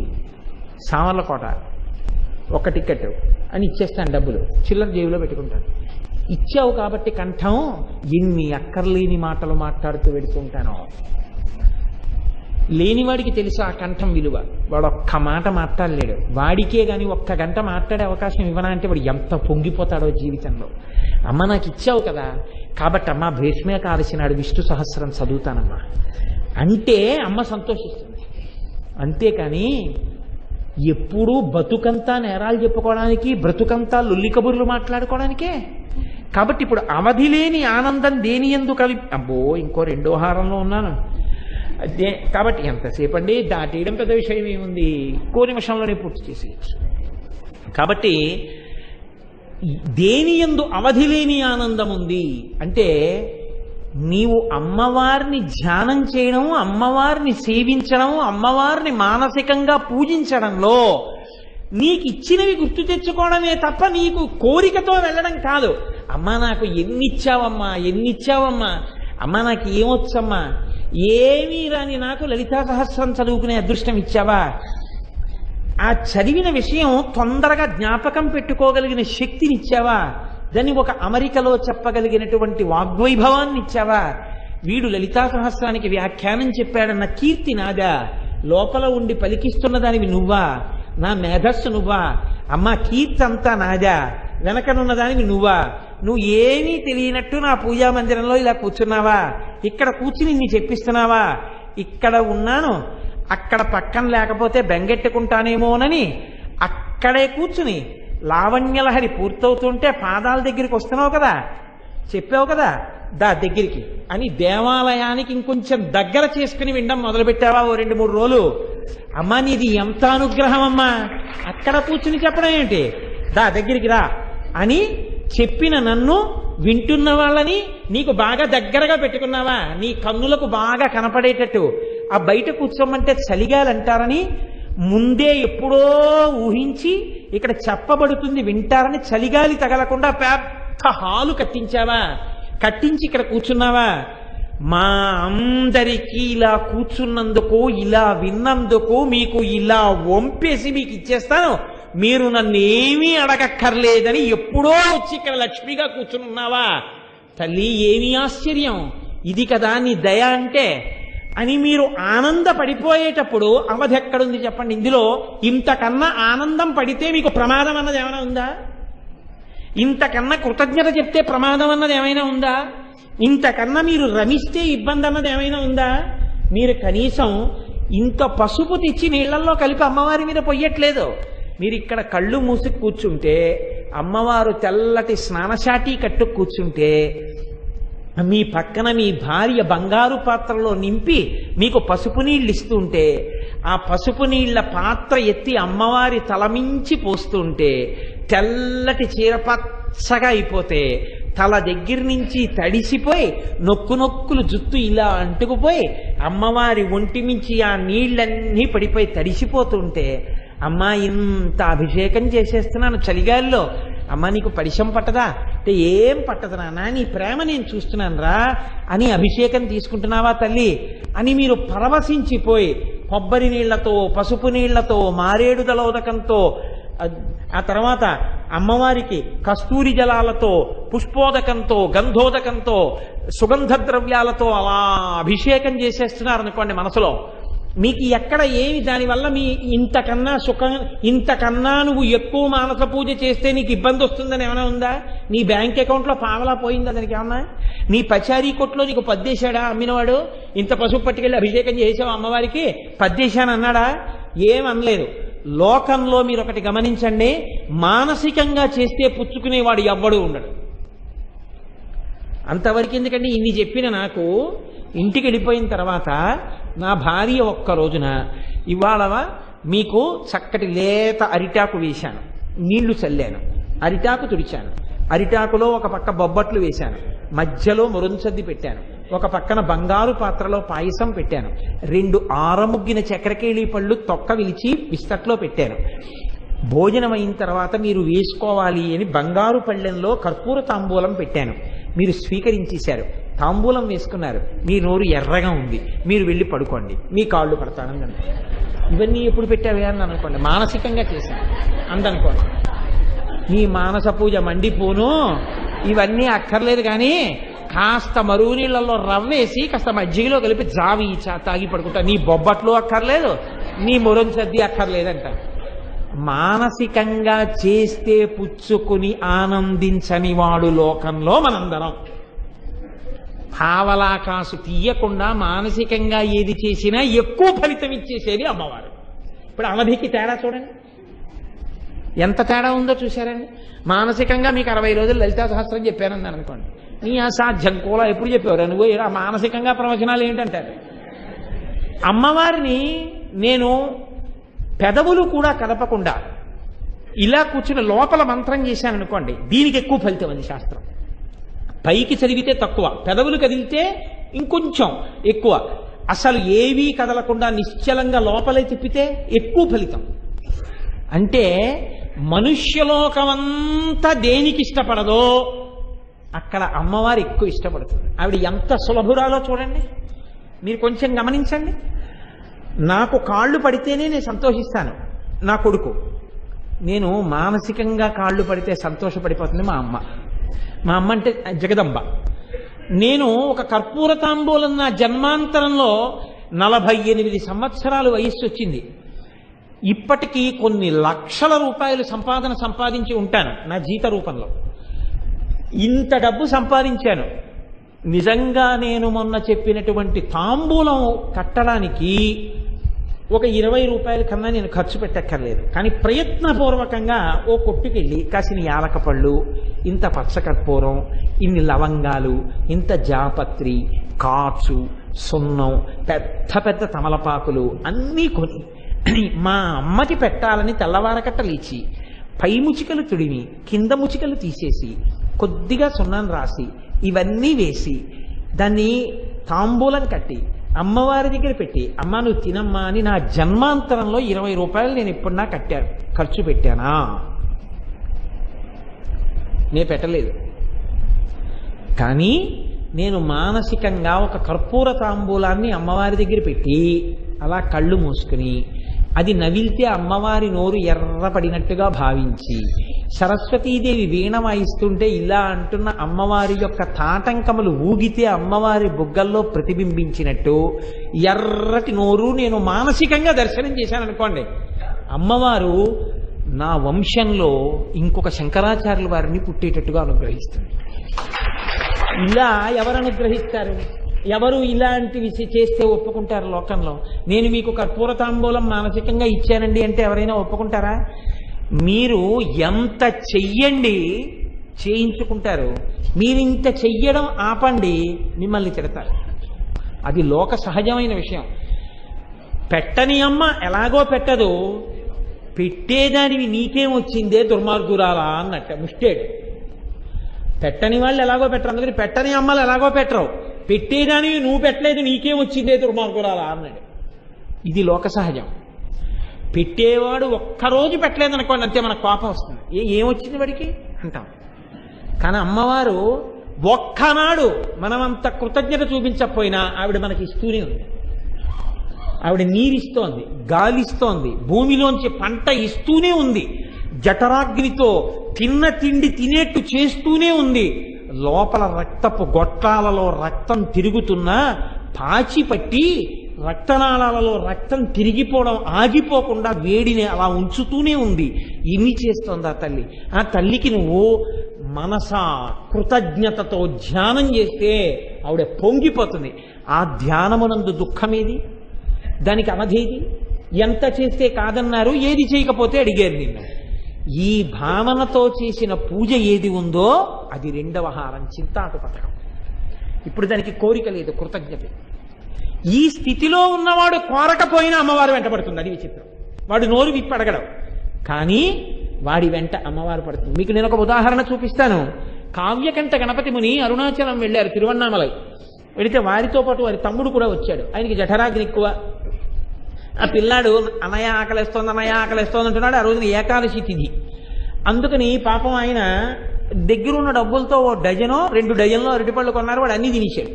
సామర్లకోట, ఒక టికెట్ అని ఇచ్చేస్తాను, డబ్బులు చిల్లర జేబులో పెట్టుకుంటాను. ఇచ్చావు కాబట్టి కంఠం, ఎన్ని అక్కర్లేని మాటలు మాట్లాడుతూ వెడుతుంటాను. లేనివాడికి తెలుసు ఆ కంఠం విలువ. వాడు ఒక్క మాట మాట్లాడలేడు. వాడికే కానీ ఒక్క గంట మాట్లాడే అవకాశం ఇవ్వనా అంటే వాడు ఎంత పొంగిపోతాడో జీవితంలో. అమ్మ నాకు ఇచ్చావు కదా, కాబట్టి అమ్మ భీష్మేకాదశి నాడు విష్ణు సహస్రం చదువుతానమ్మా అంటే అమ్మ సంతోషిస్తుంది. అంతేకాని ఎప్పుడూ బతుకంతా నేరాలు చెప్పుకోవడానికి, బ్రతుకంతా లొల్లి కబుర్లు మాట్లాడుకోవడానికే. కాబట్టి ఇప్పుడు అవధి లేని ఆనందం దేని యందు అబ్బో ఇంకో 2వ హారంలో ఉన్నాను అదే. కాబట్టి ఎంతసేపు అండి దాటేయడం పెద్ద విషయం ఏముంది, కో నిమిషంలోనే పూర్తి చేసేయచ్చు. కాబట్టి దేని యందు అవధి లేని ఆనందం ఉంది అంటే నీవు అమ్మవారిని ధ్యానం చేయడం, అమ్మవారిని సేవించడం, అమ్మవారిని మానసికంగా పూజించడంలో నీకు ఇచ్చినవి గుర్తు తెచ్చుకోవడమే తప్ప నీకు కోరికతో వెళ్ళడం కాదు. అమ్మా నాకు ఎన్నిచ్చావమ్మా, ఎన్నిచ్చావమ్మా, అమ్మా నాకు ఏమొచ్చమ్మా, ఏమీ రాని నాకు లలితా సహస్రం చదువుకునే అదృష్టం ఇచ్చావా, ఆ చదివిన విషయం తొందరగా జ్ఞాపకం పెట్టుకోగలిగిన శక్తిని ఇచ్చావా, దాన్ని ఒక అమరికలో చెప్పగలిగినటువంటి వాగ్వైభవాన్ని ఇచ్చావా, వీడు లలితా సహస్రానికి వ్యాఖ్యానం చెప్పాడన్న కీర్తి నాదా, లోపల ఉండి పలికిస్తున్న దానివి నువ్వా, నా మేధస్సు నువ్వా, అమ్మా కీర్తి అంతా నాదా, వెనకనున్న దానివి నువ్వా, నువ్వు ఏమీ తెలియనట్టు నా పూజా మందిరంలో ఇలా కూర్చున్నావా, ఇక్కడ కూర్చుని నీ చెప్పిస్తున్నావా, ఇక్కడ ఉన్నాను అక్కడ పక్కన లేకపోతే బెంగెట్టుకుంటానేమోనని అక్కడే కూర్చుని లావణ్యలహరి పూర్తవుతుంటే పాదాల దగ్గరికి వస్తున్నావు కదా, చెప్పావు కదా దా దగ్గరికి అని దేవాలయానికి ఇంకొంచెం దగ్గర చేసుకుని వినడం మొదలుపెట్టావా ఓ 2-3 రోజులు. అమ్మా నీది ఎంత అనుగ్రహం అమ్మా, అక్కడ కూర్చుని చెప్పడం ఏంటి, దా దగ్గరికి రా అని చెప్పిన నన్ను వింటున్న వాళ్ళని నీకు బాగా దగ్గరగా పెట్టుకున్నావా, నీ కన్నులకు బాగా కనపడేటట్టు. ఆ బయట కూర్చోమంటే చలిగాలంటారని ముందే ఎప్పుడో ఊహించి ఇక్కడ చెప్పబడుతుంది వింటారని చలిగాలి తగలకుండా పెద్ద హాలు కట్టించావా, కట్టించి ఇక్కడ కూర్చున్నావా. మా అందరికీ ఇలా కూర్చున్నందుకు, ఇలా విన్నందుకు మీకు ఇలా వంపేసి మీకు ఇచ్చేస్తాను, మీరు నన్ను ఏమీ అడగక్కర్లేదని ఎప్పుడో వచ్చి ఇక్కడ లక్ష్మిగా కూర్చున్నావా తల్లి, ఏమీ ఆశ్చర్యం, ఇది కదా నీ దయ అంటే అని మీరు ఆనందపడిపోయేటప్పుడు అవధి ఎక్కడుంది చెప్పండి. ఇందులో ఇంతకన్నా ఆనందం పడితే మీకు ప్రమాదం అన్నది ఏమైనా ఉందా, ఇంతకన్నా కృతజ్ఞత చెప్తే ప్రమాదం అన్నది ఏమైనా ఉందా, ఇంతకన్నా మీరు రమిస్తే ఇబ్బంది అన్నది ఏమైనా ఉందా. మీరు కనీసం ఇంత పసుపు తెచ్చి నీళ్లలో కలిపి అమ్మవారి మీద పొయ్యట్లేదు. మీరు ఇక్కడ కళ్ళు మూసి కూర్చుంటే అమ్మవారు తెల్లటి స్నానశాటి కట్టు కూర్చుంటే మీ పక్కన మీ భార్య బంగారు పాత్రలో నింపి మీకు పసుపు నీళ్ళు ఇస్తుంటే ఆ పసుపు నీళ్ల పాత్ర ఎత్తి అమ్మవారి తలమించి పోస్తుంటే తెల్లటి చీర పచ్చగా అయిపోతే తల దగ్గర నుంచి తడిసిపోయి నొక్కులు జుత్తు ఇలా అంటుకుపోయి అమ్మవారి ఒంటి మించి ఆ నీళ్ళన్నీ పడిపోయి తడిసిపోతుంటే అమ్మా ఇంత అభిషేకం చేసేస్తున్నాను చలిగాల్లో, అమ్మ నీకు పరిశం పట్టదా అంటే ఏం పట్టదు నాన్న, నీ ప్రేమ నేను చూస్తున్నాను రా అని అభిషేకం తీసుకుంటున్నావా తల్లి అని మీరు పరవశించిపోయి కొబ్బరి నీళ్లతో, పసుపు నీళ్లతో, మారేడు దళోదకంతో, ఆ తర్వాత అమ్మవారికి కస్తూరి జలాలతో, పుష్పోదకంతో, గంధోదకంతో, సుగంధ ద్రవ్యాలతో అలా అభిషేకం చేసేస్తున్నారనుకోండి మనసులో, మీకు ఎక్కడ ఏమి దానివల్ల మీ ఇంతకన్నా సుఖం, ఇంతకన్నా నువ్వు ఎక్కువ మానస పూజ చేస్తే నీకు ఇబ్బంది వస్తుందని ఏమైనా ఉందా, నీ బ్యాంక్ అకౌంట్లో పావలా పోయిందా దానికి ఏమన్నా, నీ పచారీ కొట్లో నీకు పద్దేశాడా అమ్మినవాడు, ఇంత పసుపు పట్టుకెళ్ళి అభిషేకం చేసావు అమ్మవారికి పద్దేశాను అన్నాడా, ఏం అనలేదు. లోకంలో మీరు ఒకటి గమనించండి, మానసికంగా చేస్తే పుచ్చుకునేవాడు ఎవ్వడూ ఉండడు. అంతవరకు ఎందుకంటే ఇన్ని చెప్పిన నాకు ఇంటికి వెళ్ళిపోయిన తర్వాత నా భార్య ఒక్క రోజున ఇవాళ మీకు చక్కటి లేత అరిటాకు వేశాను, నీళ్లు చల్లాను, అరిటాకు తుడిచాను, అరిటాకులో ఒక పక్క బొబ్బట్లు వేశాను, మధ్యలో మురుంచద్ది పెట్టాను, ఒక పక్కన బంగారు పాత్రలో పాయసం పెట్టాను, 2 ఆరముగ్గిన చక్కెరకేళి పళ్ళు తొక్క విలిచి విస్తట్లో పెట్టాను, భోజనం అయిన తర్వాత మీరు వేసుకోవాలి అని బంగారు పళ్ళెంలో కర్పూర తాంబూలం పెట్టాను. మీరు స్వీకరించేశారు, తాంబూలం వేసుకున్నారు, మీ నోరు ఎర్రగా ఉంది, మీరు వెళ్ళి పడుకోండి, మీ కాళ్ళు పడతానని అనుకోండి. ఇవన్నీ ఎప్పుడు పెట్టావే అని అనుకోండి, మానసికంగా చేశాను అందనుకోండి. నీ మానస పూజ మండిపోను, ఇవన్నీ అక్కర్లేదు, కానీ కాస్త మరుగు నీళ్ళల్లో రవ్వేసి కాస్త మజ్జిగలో కలిపి జావి తాగి పడుకుంటా, నీ బొబ్బట్లు అక్కర్లేదు, నీ మొరం సర్ది అక్కర్లేదంట. మానసికంగా చేస్తే పుచ్చుకుని ఆనందించని వాడు లోకంలో మనందరం. పావలాకాసు తీయకుండా మానసికంగా ఏది చేసినా ఎక్కువ ఫలితం ఇచ్చేసేది అమ్మవారు. ఇప్పుడు అవధికి తేడా చూడండి, ఎంత తేడా ఉందో చూశారండి. మానసికంగా మీకు 60 రోజులు లలితా సహస్రం చెప్పానని అనుకోండి, నీ అసాధ్యం కూడా ఎప్పుడు చెప్పేవారు నువ్వు, ఇలా మానసికంగా ప్రవచనాలు ఏంటంటారు. అమ్మవారిని నేను పెదవులు కూడా కదపకుండా ఇలా కూర్చుని లోపల మంత్రం చేశాను అనుకోండి, దీనికి ఎక్కువ ఫలితం అది శాస్త్రం. పైకి చదివితే తక్కువ, పెదవులు కదిలితే ఇంకొంచెం ఎక్కువ. అసలు ఏవీ కదలకుండా నిశ్చలంగా లోపలే తిప్పితే ఎక్కువ ఫలితం. అంటే మనుష్యలోకమంతా దేనికి ఇష్టపడదో అక్కడ అమ్మవారు ఎక్కువ ఇష్టపడుతుంది. ఆవిడ ఎంత సులభురాలో చూడండి, మీరు కొంచెం గమనించండి. నాకు కాళ్ళు పడితేనే నేను సంతోషిస్తాను, నా కొడుకు. నేను మానసికంగా కాళ్ళు పడితే సంతోషపడిపోతుంది మా అమ్మ. మా అమ్మ అంటే జగదంబ. నేను ఒక కర్పూర తాంబూలం నా జన్మాంతరంలో 48 సంవత్సరాలు వయస్సు వచ్చింది. ఇప్పటికీ కొన్ని లక్షల రూపాయలు సంపాదించి ఉంటాను నా జీత రూపంలో. ఇంత డబ్బు సంపాదించాను. నిజంగా నేను మొన్న చెప్పినటువంటి తాంబూలం కట్టడానికి ఒక 20 రూపాయల కన్నా నేను ఖర్చు పెట్టక్కర్లేదు. కానీ ప్రయత్నపూర్వకంగా ఓ కొట్టుకెళ్ళి కాసిన యాలకపళ్ళు, ఇంత పచ్చకర్పూరం, ఇన్ని లవంగాలు, ఇంత జాపత్రి, కాచు, సున్నం, పెద్ద పెద్ద తమలపాకులు అన్నీ కొని మా అమ్మకి పెట్టాలని తెల్లవారకట్ట లేచి పై ముచికలు తుడిమి కింద ముచికలు తీసేసి కొద్దిగా సున్నాన్ని రాసి ఇవన్నీ వేసి దాన్ని తాంబూలం కట్టి అమ్మవారి దగ్గర పెట్టి, అమ్మ నువ్వు తినమ్మా అని నా జన్మాంతరంలో 20 రూపాయలు నేను ఎప్పుడన్నా ఖర్చు పెట్టానా? నేను పెట్టలేదు. కానీ నేను మానసికంగా ఒక కర్పూర తాంబూలాన్ని అమ్మవారి దగ్గర పెట్టి అలా కళ్ళు మూసుకుని అది నవిలితే అమ్మవారి నోరు ఎర్రపడినట్టుగా భావించి, సరస్వతీదేవి వీణ వాయిస్తుంటే ఇలా అంటున్న అమ్మవారి యొక్క తాటంకములు ఊగితే అమ్మవారి బుగ్గల్లో ప్రతిబింబించినట్టు ఎర్రటి నోరు నేను మానసికంగా దర్శనం చేశాను అనుకోండి, అమ్మవారు నా వంశంలో ఇంకొక శంకరాచార్యుల వారిని పుట్టేటట్టుగా అనుగ్రహిస్తుంది. ఇలా ఎవరు అనుగ్రహిస్తారు? ఎవరు ఇలాంటివి చేస్తే ఒప్పుకుంటారు లోకంలో? నేను మీకు కర్పూర తాంబూలం మానసికంగా ఇచ్చానండి అంటే ఎవరైనా ఒప్పుకుంటారా? మీరు ఎంత చెయ్యండి చేయించుకుంటారు, మీరింత చెయ్యడం ఆపండి మిమ్మల్ని తిడతారు. అది లోక సహజమైన విషయం. పెట్టని అమ్మ ఎలాగో పెట్టదు, పెట్టేదానివి నీకేం వచ్చిందే దుర్మార్గురాలా అన్నట్ట ముష్టేడు. పెట్టని వాళ్ళు ఎలాగో పెట్టరు, అందుకని పెట్టని అమ్మలు ఎలాగో పెట్టరు, పెట్టేదానివి నువ్వు పెట్టలేదు నీకేం వచ్చిందే దుర్మార్గురాలా అన్నాడు. ఇది లోక సహజం. పెట్టేవాడు ఒక్కరోజు పెట్టలేదనుకోండి అంతే మనకు కోపం వస్తుంది, ఏమొచ్చింది వాడికి అంటాం. కానీ అమ్మవారు ఒక్కనాడు మనమంత కృతజ్ఞత చూపించకపోయినా ఆవిడ మనకి ఇస్తూనే ఉంది. ఆవిడ నీరిస్తోంది, గాలిస్తోంది, భూమిలోంచి పంట ఇస్తూనే ఉంది, జఠరాగ్నితో తిన్న తిండి తినేట్టు చేస్తూనే ఉంది. లోపల రక్తపు గొట్టాలలో రక్తం తిరుగుతున్నా పాచి పట్టి రక్తనాళాలలో రక్తం తిరిగిపోవడం ఆగిపోకుండా వేడిని అలా ఉంచుతూనే ఉంది. ఇన్ని చేస్తోంది ఆ తల్లి. ఆ తల్లికి నువ్వు మనసా కృతజ్ఞతతో ధ్యానం చేస్తే ఆవిడ పొంగిపోతుంది. ఆ ధ్యానమునందు దుఃఖమేది, దానికి అవధేది? ఎంత చేస్తే కాదన్నారు, ఏది చేయకపోతే అడిగారు నిన్ను. ఈ భావనతో చేసిన పూజ ఏది ఉందో అది 2వ హారం, చింతాకు పథకం. ఇప్పుడు దానికి కోరిక లేదు, కృతజ్ఞత. ఈ స్థితిలో ఉన్నవాడు కోరకపోయినా అమ్మవారు వెంటబడుతుంది. అది విచిత్రం. వాడు నోరు విప్పి అడగడం, కానీ వాడి వెంట అమ్మవారు పడుతుంది. మీకు నేను ఒక ఉదాహరణ చూపిస్తాను. కావ్యకంఠ గణపతి ముని అరుణాచలం వెళ్ళారు, తిరువన్నామలై. వెళితే వారితో పాటు వారి తమ్ముడు కూడా వచ్చాడు. ఆయనకి జఠరాగ్ని ఎక్కువ. ఆ పిల్లాడు అన్నయ్య ఆకలిస్తోంది అన్నయ్య ఆకలిస్తోంది అంటున్నాడు. ఆ రోజున ఏకాదశి తిథి. అందుకని పాపం ఆయన దగ్గరున్న డబ్బులతో 1 డజనో 2 డజన్లో అరటిపళ్ళు కొన్నారు. వాడు అన్ని తినేశాడు.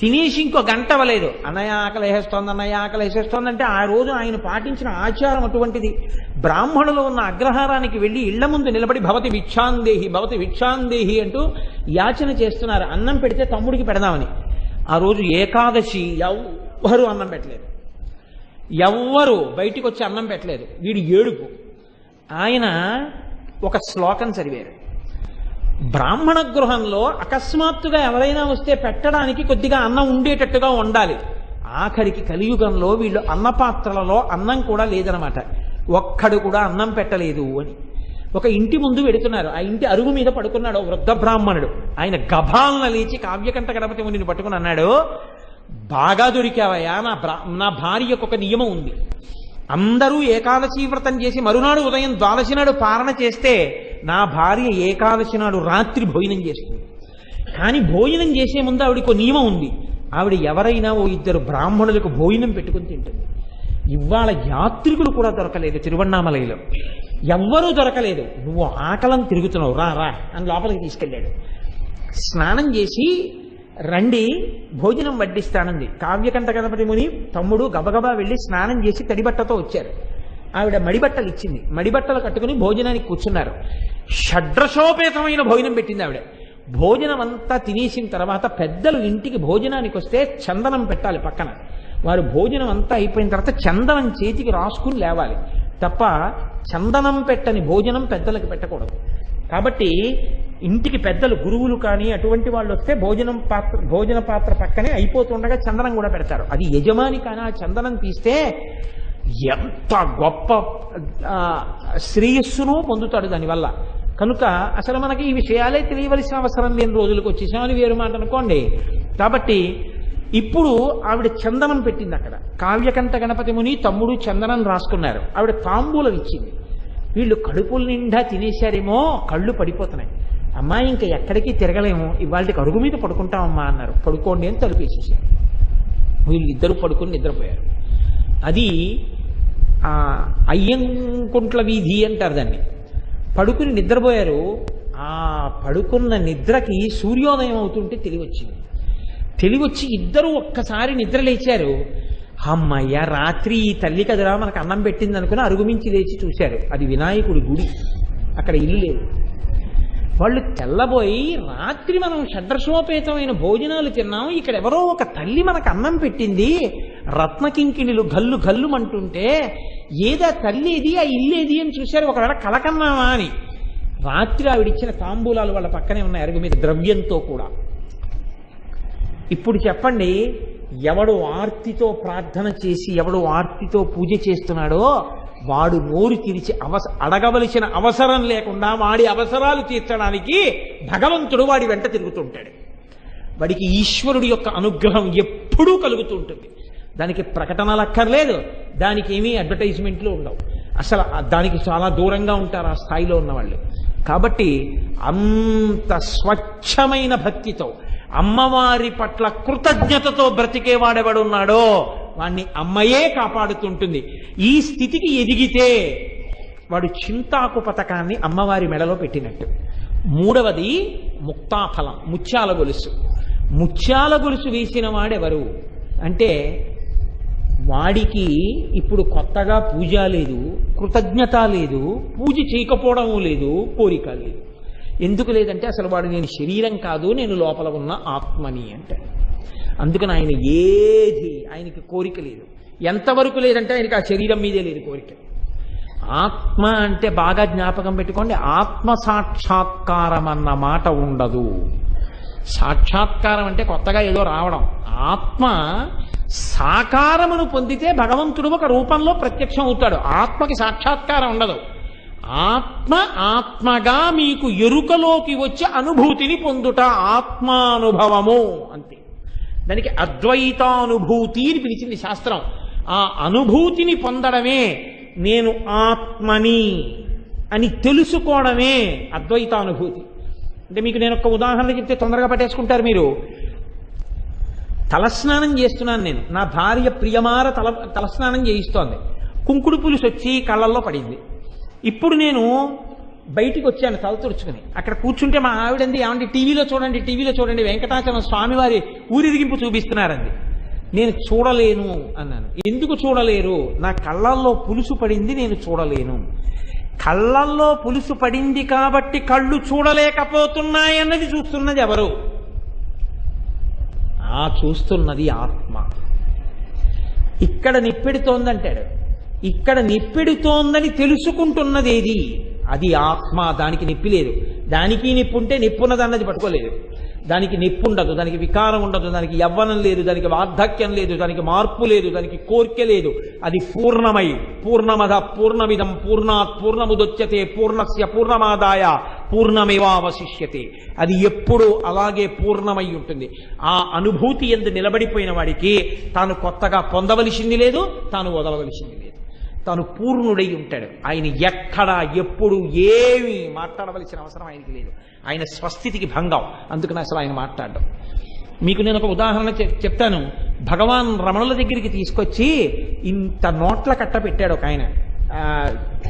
తినేసి ఇంకో గంట అవ్వలేదు, అన్నయ్య ఆకలి వేసేస్తోంది అన్నయ్య ఆకలి వేసేస్తోంది అంటే ఆ రోజు ఆయన పాటించిన ఆచారం అటువంటిది. బ్రాహ్మణులు ఉన్న అగ్రహారానికి వెళ్ళి ఇళ్ల ముందు నిలబడి భవతి భిక్షాందేహి అంటూ యాచన చేస్తున్నారు. అన్నం పెడితే తమ్ముడికి పెడదామని. ఆ రోజు ఏకాదశి. ఎవ్వరూ అన్నం పెట్టలేదు, ఎవ్వరూ బయటికి వచ్చి అన్నం పెట్టలేదు. వీడి ఏడుపు. ఆయన ఒక శ్లోకం చదివారు. బ్రాహ్మణ గృహంలో అకస్మాత్తుగా ఎవరైనా వస్తే పెట్టడానికి కొద్దిగా అన్నం ఉండేటట్టుగా ఉండాలి. ఆఖరికి కలియుగంలో వీళ్ళు అన్నపాత్రలలో అన్నం కూడా లేదనమాట. ఒక్కడు కూడా అన్నం పెట్టలేదు అని. ఒక ఇంటి ముందు వెడుతున్నారు. ఆ ఇంటి అరుగు మీద పడుకున్నాడు వృద్ధ బ్రాహ్మణుడు. ఆయన గభాలన లేచి కావ్యకంఠ గణపతి మునిని పట్టుకుని అన్నాడు, బాగా దొరికావయ్యా, నా భార్యకు ఒక నియమం ఉంది. అందరూ ఏకాదశి వ్రతం చేసి మరునాడు ఉదయం ద్వాదశి నాడు పారణ చేస్తే నా భార్య ఏకాదశి నాడు రాత్రి భోజనం చేస్తుంది. కానీ భోజనం చేసే ముందు ఆవిడకు నియమం ఉంది. ఆవిడ ఎవరైనా ఓ 2 బ్రాహ్మణులకు భోజనం పెట్టుకుని తింటుంది. ఇవాళ యాత్రికులు కూడా దొరకలేదు తిరువణ్ణామలైలో, ఎవ్వరూ దొరకలేదు. నువ్వు ఆకలం తిరుగుతున్నావు, రా రా అని లోపలికి తీసుకెళ్ళాడు. స్నానం చేసి రండి భోజనం వడ్డిస్తానంది. కావ్యకంఠ గణపతి ముని తమ్ముడు గబగబా వెళ్ళి స్నానం చేసి తడిబట్టతో వచ్చారు. ఆవిడ మడిబట్టలు ఇచ్చింది. మడిబట్టలు కట్టుకుని భోజనానికి కూర్చున్నారు. షడ్రసోపేతమైన భోజనం పెట్టింది ఆవిడ. భోజనం అంతా తినేసిన తర్వాత పెద్దలు ఇంటికి భోజనానికి వస్తే చందనం పెట్టాలి పక్కన. వారు భోజనం అంతా అయిపోయిన తర్వాత చందనం చేతికి రాసుకుని లేవాలి తప్ప చందనం పెట్టని భోజనం పెద్దలకు పెట్టకూడదు. కాబట్టి ఇంటికి పెద్దలు గురువులు కానీ అటువంటి వాళ్ళు వస్తే భోజన పాత్ర పక్కనే అయిపోతుండగా చందనం కూడా పెడతారు. అది యజమాని కానీ ఆ చందనం తీస్తే ఎంత గొప్ప శ్రేయస్సును పొందుతాడు దానివల్ల. కనుక అసలు మనకి ఈ విషయాలే తెలియవలసిన అవసరం లేని రోజులకు వచ్చేసామని వేరు మాట అనుకోండి. కాబట్టి ఇప్పుడు ఆవిడ చందనం పెట్టింది అక్కడ. కావ్యకంఠ గణపతి ముని తమ్ముడు చందనం రాసుకున్నారు. ఆవిడ తాంబూలం ఇచ్చింది. వీళ్ళు కడుపుల నిండా తినేశారేమో, కళ్ళు పడిపోతున్నాయి. అమ్మాయి ఇంకా ఎక్కడికి తిరగలేము, ఇవాళకి అరుగు మీద పడుకుంటామమ్మా అన్నారు. పడుకోండి అని తలుపేసేసారు. వీళ్ళు 2 పడుకుని నిద్రపోయారు. అది అయ్యంకుంట్ల వీధి అంటారు దాన్ని. పడుకుని నిద్రపోయారు. ఆ పడుకున్న నిద్రకి సూర్యోదయం అవుతుంటే తెలివొచ్చి 2 ఒక్కసారి నిద్ర లేచారు. అమ్మయ్య, రాత్రి ఈ తల్లి కదరా మనకు అన్నం పెట్టింది అనుకుని అరుగుమించి లేచి చూశారు. అది వినాయకుడి గుడి, అక్కడ ఇల్లు లేదు. వాళ్ళు తెల్లబోయి, రాత్రి మనం షడ్రసోపేతమైన భోజనాలు తిన్నాం, ఇక్కడ ఎవరో ఒక తల్లి మనకు అన్నం పెట్టింది, రత్నకింకిణులు గల్లు గల్లుమంటుంటే ఏదా తల్లి ఇది, ఆ ఇల్లేది అని చూశారు. ఒకవేళ కలకన్నామా అని. రాత్రి ఆవిడిచ్చిన తాంబూలాలు వాళ్ళ పక్కనే ఉన్నాయి అరుగు మీద, ద్రవ్యంతో కూడా. ఇప్పుడు చెప్పండి, ఎవడు ఆర్తితో ప్రార్థన చేసి ఎవడు ఆర్తితో పూజ చేస్తున్నాడో వాడు నోరు తెరిచి అడగవలసిన అవసరం లేకుండా వాడి అవసరాలు తీర్చడానికి భగవంతుడు వాడి వెంట తిరుగుతుంటాడు. వాడికి ఈశ్వరుడి యొక్క అనుగ్రహం ఎప్పుడూ కలుగుతూ ఉంటుంది. దానికి ప్రకటనలు అక్కర్లేదు, దానికి ఏమీ అడ్వర్టైజ్మెంట్లు ఉండవు. అసలు దానికి చాలా దూరంగా ఉంటారు ఆ స్థాయిలో ఉన్నవాళ్ళు. కాబట్టి అంత స్వచ్ఛమైన భక్తితో అమ్మవారి పట్ల కృతజ్ఞతతో బ్రతికేవాడెవడున్నాడో వాణ్ణి అమ్మయే కాపాడుతుంటుంది. ఈ స్థితికి ఎదిగితే వాడు చింతాకు పథకాన్ని అమ్మవారి మెడలో పెట్టినట్టు. 3వది ముక్తాఫలం, ముత్యాల గొలుసు. ముత్యాల గొలుసు వేసిన వాడెవరు అంటే వాడికి ఇప్పుడు కొత్తగా పూజ లేదు, కృతజ్ఞత లేదు, పూజ చేయకపోవడం లేదు, కోరిక లేదు. ఎందుకు లేదంటే అసలు వాడు నేను శరీరం కాదు, నేను లోపల ఉన్న ఆత్మని అంటే. అందుకని ఆయనకి కోరిక లేదు. ఎంతవరకు లేదంటే ఆయనకి ఆ శరీరం మీదే లేదు కోరిక. ఆత్మ అంటే బాగా జ్ఞాపకం పెట్టుకోండి, ఆత్మ సాక్షాత్కారం అన్న మాట ఉండదు. సాక్షాత్కారం అంటే కొత్తగా ఏదో రావడం. ఆత్మ సాకారమును పొందితే భగవంతుడు ఒక రూపంలో ప్రత్యక్షం అవుతాడు. ఆత్మకి సాక్షాత్కారం ఉండదు. ఆత్మ ఆత్మగా మీకు ఎరుకలోకి వచ్చే అనుభూతిని పొందుట ఆత్మానుభవము అంతే. దానికి అద్వైతానుభూతి అని పిలిచింది శాస్త్రం. ఆ అనుభూతిని పొందడమే, నేను ఆత్మని అని తెలుసుకోవడమే అద్వైతానుభూతి. అంటే మీకు నేను ఒక ఉదాహరణ చెప్తే తొందరగా పట్టేసుకుంటారు మీరు. తలస్నానం చేస్తున్నాను నేను, నా భార్య ప్రియమార తలస్నానం చేయిస్తోంది, కుంకుడు పులుసు వచ్చి కళ్ళల్లో పడింది. ఇప్పుడు నేను బయటికి వచ్చాను తల తుడుచుకుని. అక్కడ కూర్చుంటే మా ఆవిడంది, ఏమంటే టీవీలో చూడండి వెంకటాచలం స్వామివారి ఊరిరిగింపు చూపిస్తున్నారండి. నేను చూడలేను అన్నాను. ఎందుకు చూడలేరు? నా కళ్ళల్లో పులుసు పడింది, నేను చూడలేను. కళ్ళల్లో పులుసు పడింది కాబట్టి కళ్ళు చూడలేకపోతున్నాయన్నది చూస్తున్నది ఎవరు? చూస్తున్నది ఆత్మ. ఇక్కడ నిప్పెడుతోందంటాడు. ఇక్కడ నిప్పెడుతోందని తెలుసుకుంటున్నది ఏది? అది ఆత్మ. దానికి నిప్పి లేదు. దానికి నిప్పు ఉంటే నిప్పున్నదన్నది పట్టుకోలేదు. దానికి నిప్పు ఉండదు, దానికి వికారం ఉండదు, దానికి యవ్వనం లేదు, దానికి వార్ధక్యం లేదు, దానికి మార్పు లేదు, దానికి కోరిక లేదు. అది పూర్ణమై పూర్ణమద పూర్ణమిదం పూర్ణాత్ పూర్ణముదొచ్యతే పూర్ణస్య పూర్ణమాదాయ పూర్ణమేవావశిష్యతే. అది ఎప్పుడూ అలాగే పూర్ణమై ఉంటుంది. ఆ అనుభూతి యందు నిలబడిపోయిన వాడికి తాను కొత్తగా పొందవలసింది లేదు, తాను వదలవలసింది లేదు. తాను పూర్ణుడై ఉంటాడు. ఆయన ఎక్కడా ఎప్పుడు ఏమీ మాట్లాడవలసిన అవసరం ఆయనకి లేదు. ఆయన స్వస్థితికి భంగం. అందుకని అసలు ఆయన మాట్లాడడం. మీకు నేను ఒక ఉదాహరణ చెప్తాను. భగవాన్ రమణుల దగ్గరికి తీసుకొచ్చి ఇంత నోట్ల కట్ట పెట్టాడు ఒక ఆయన.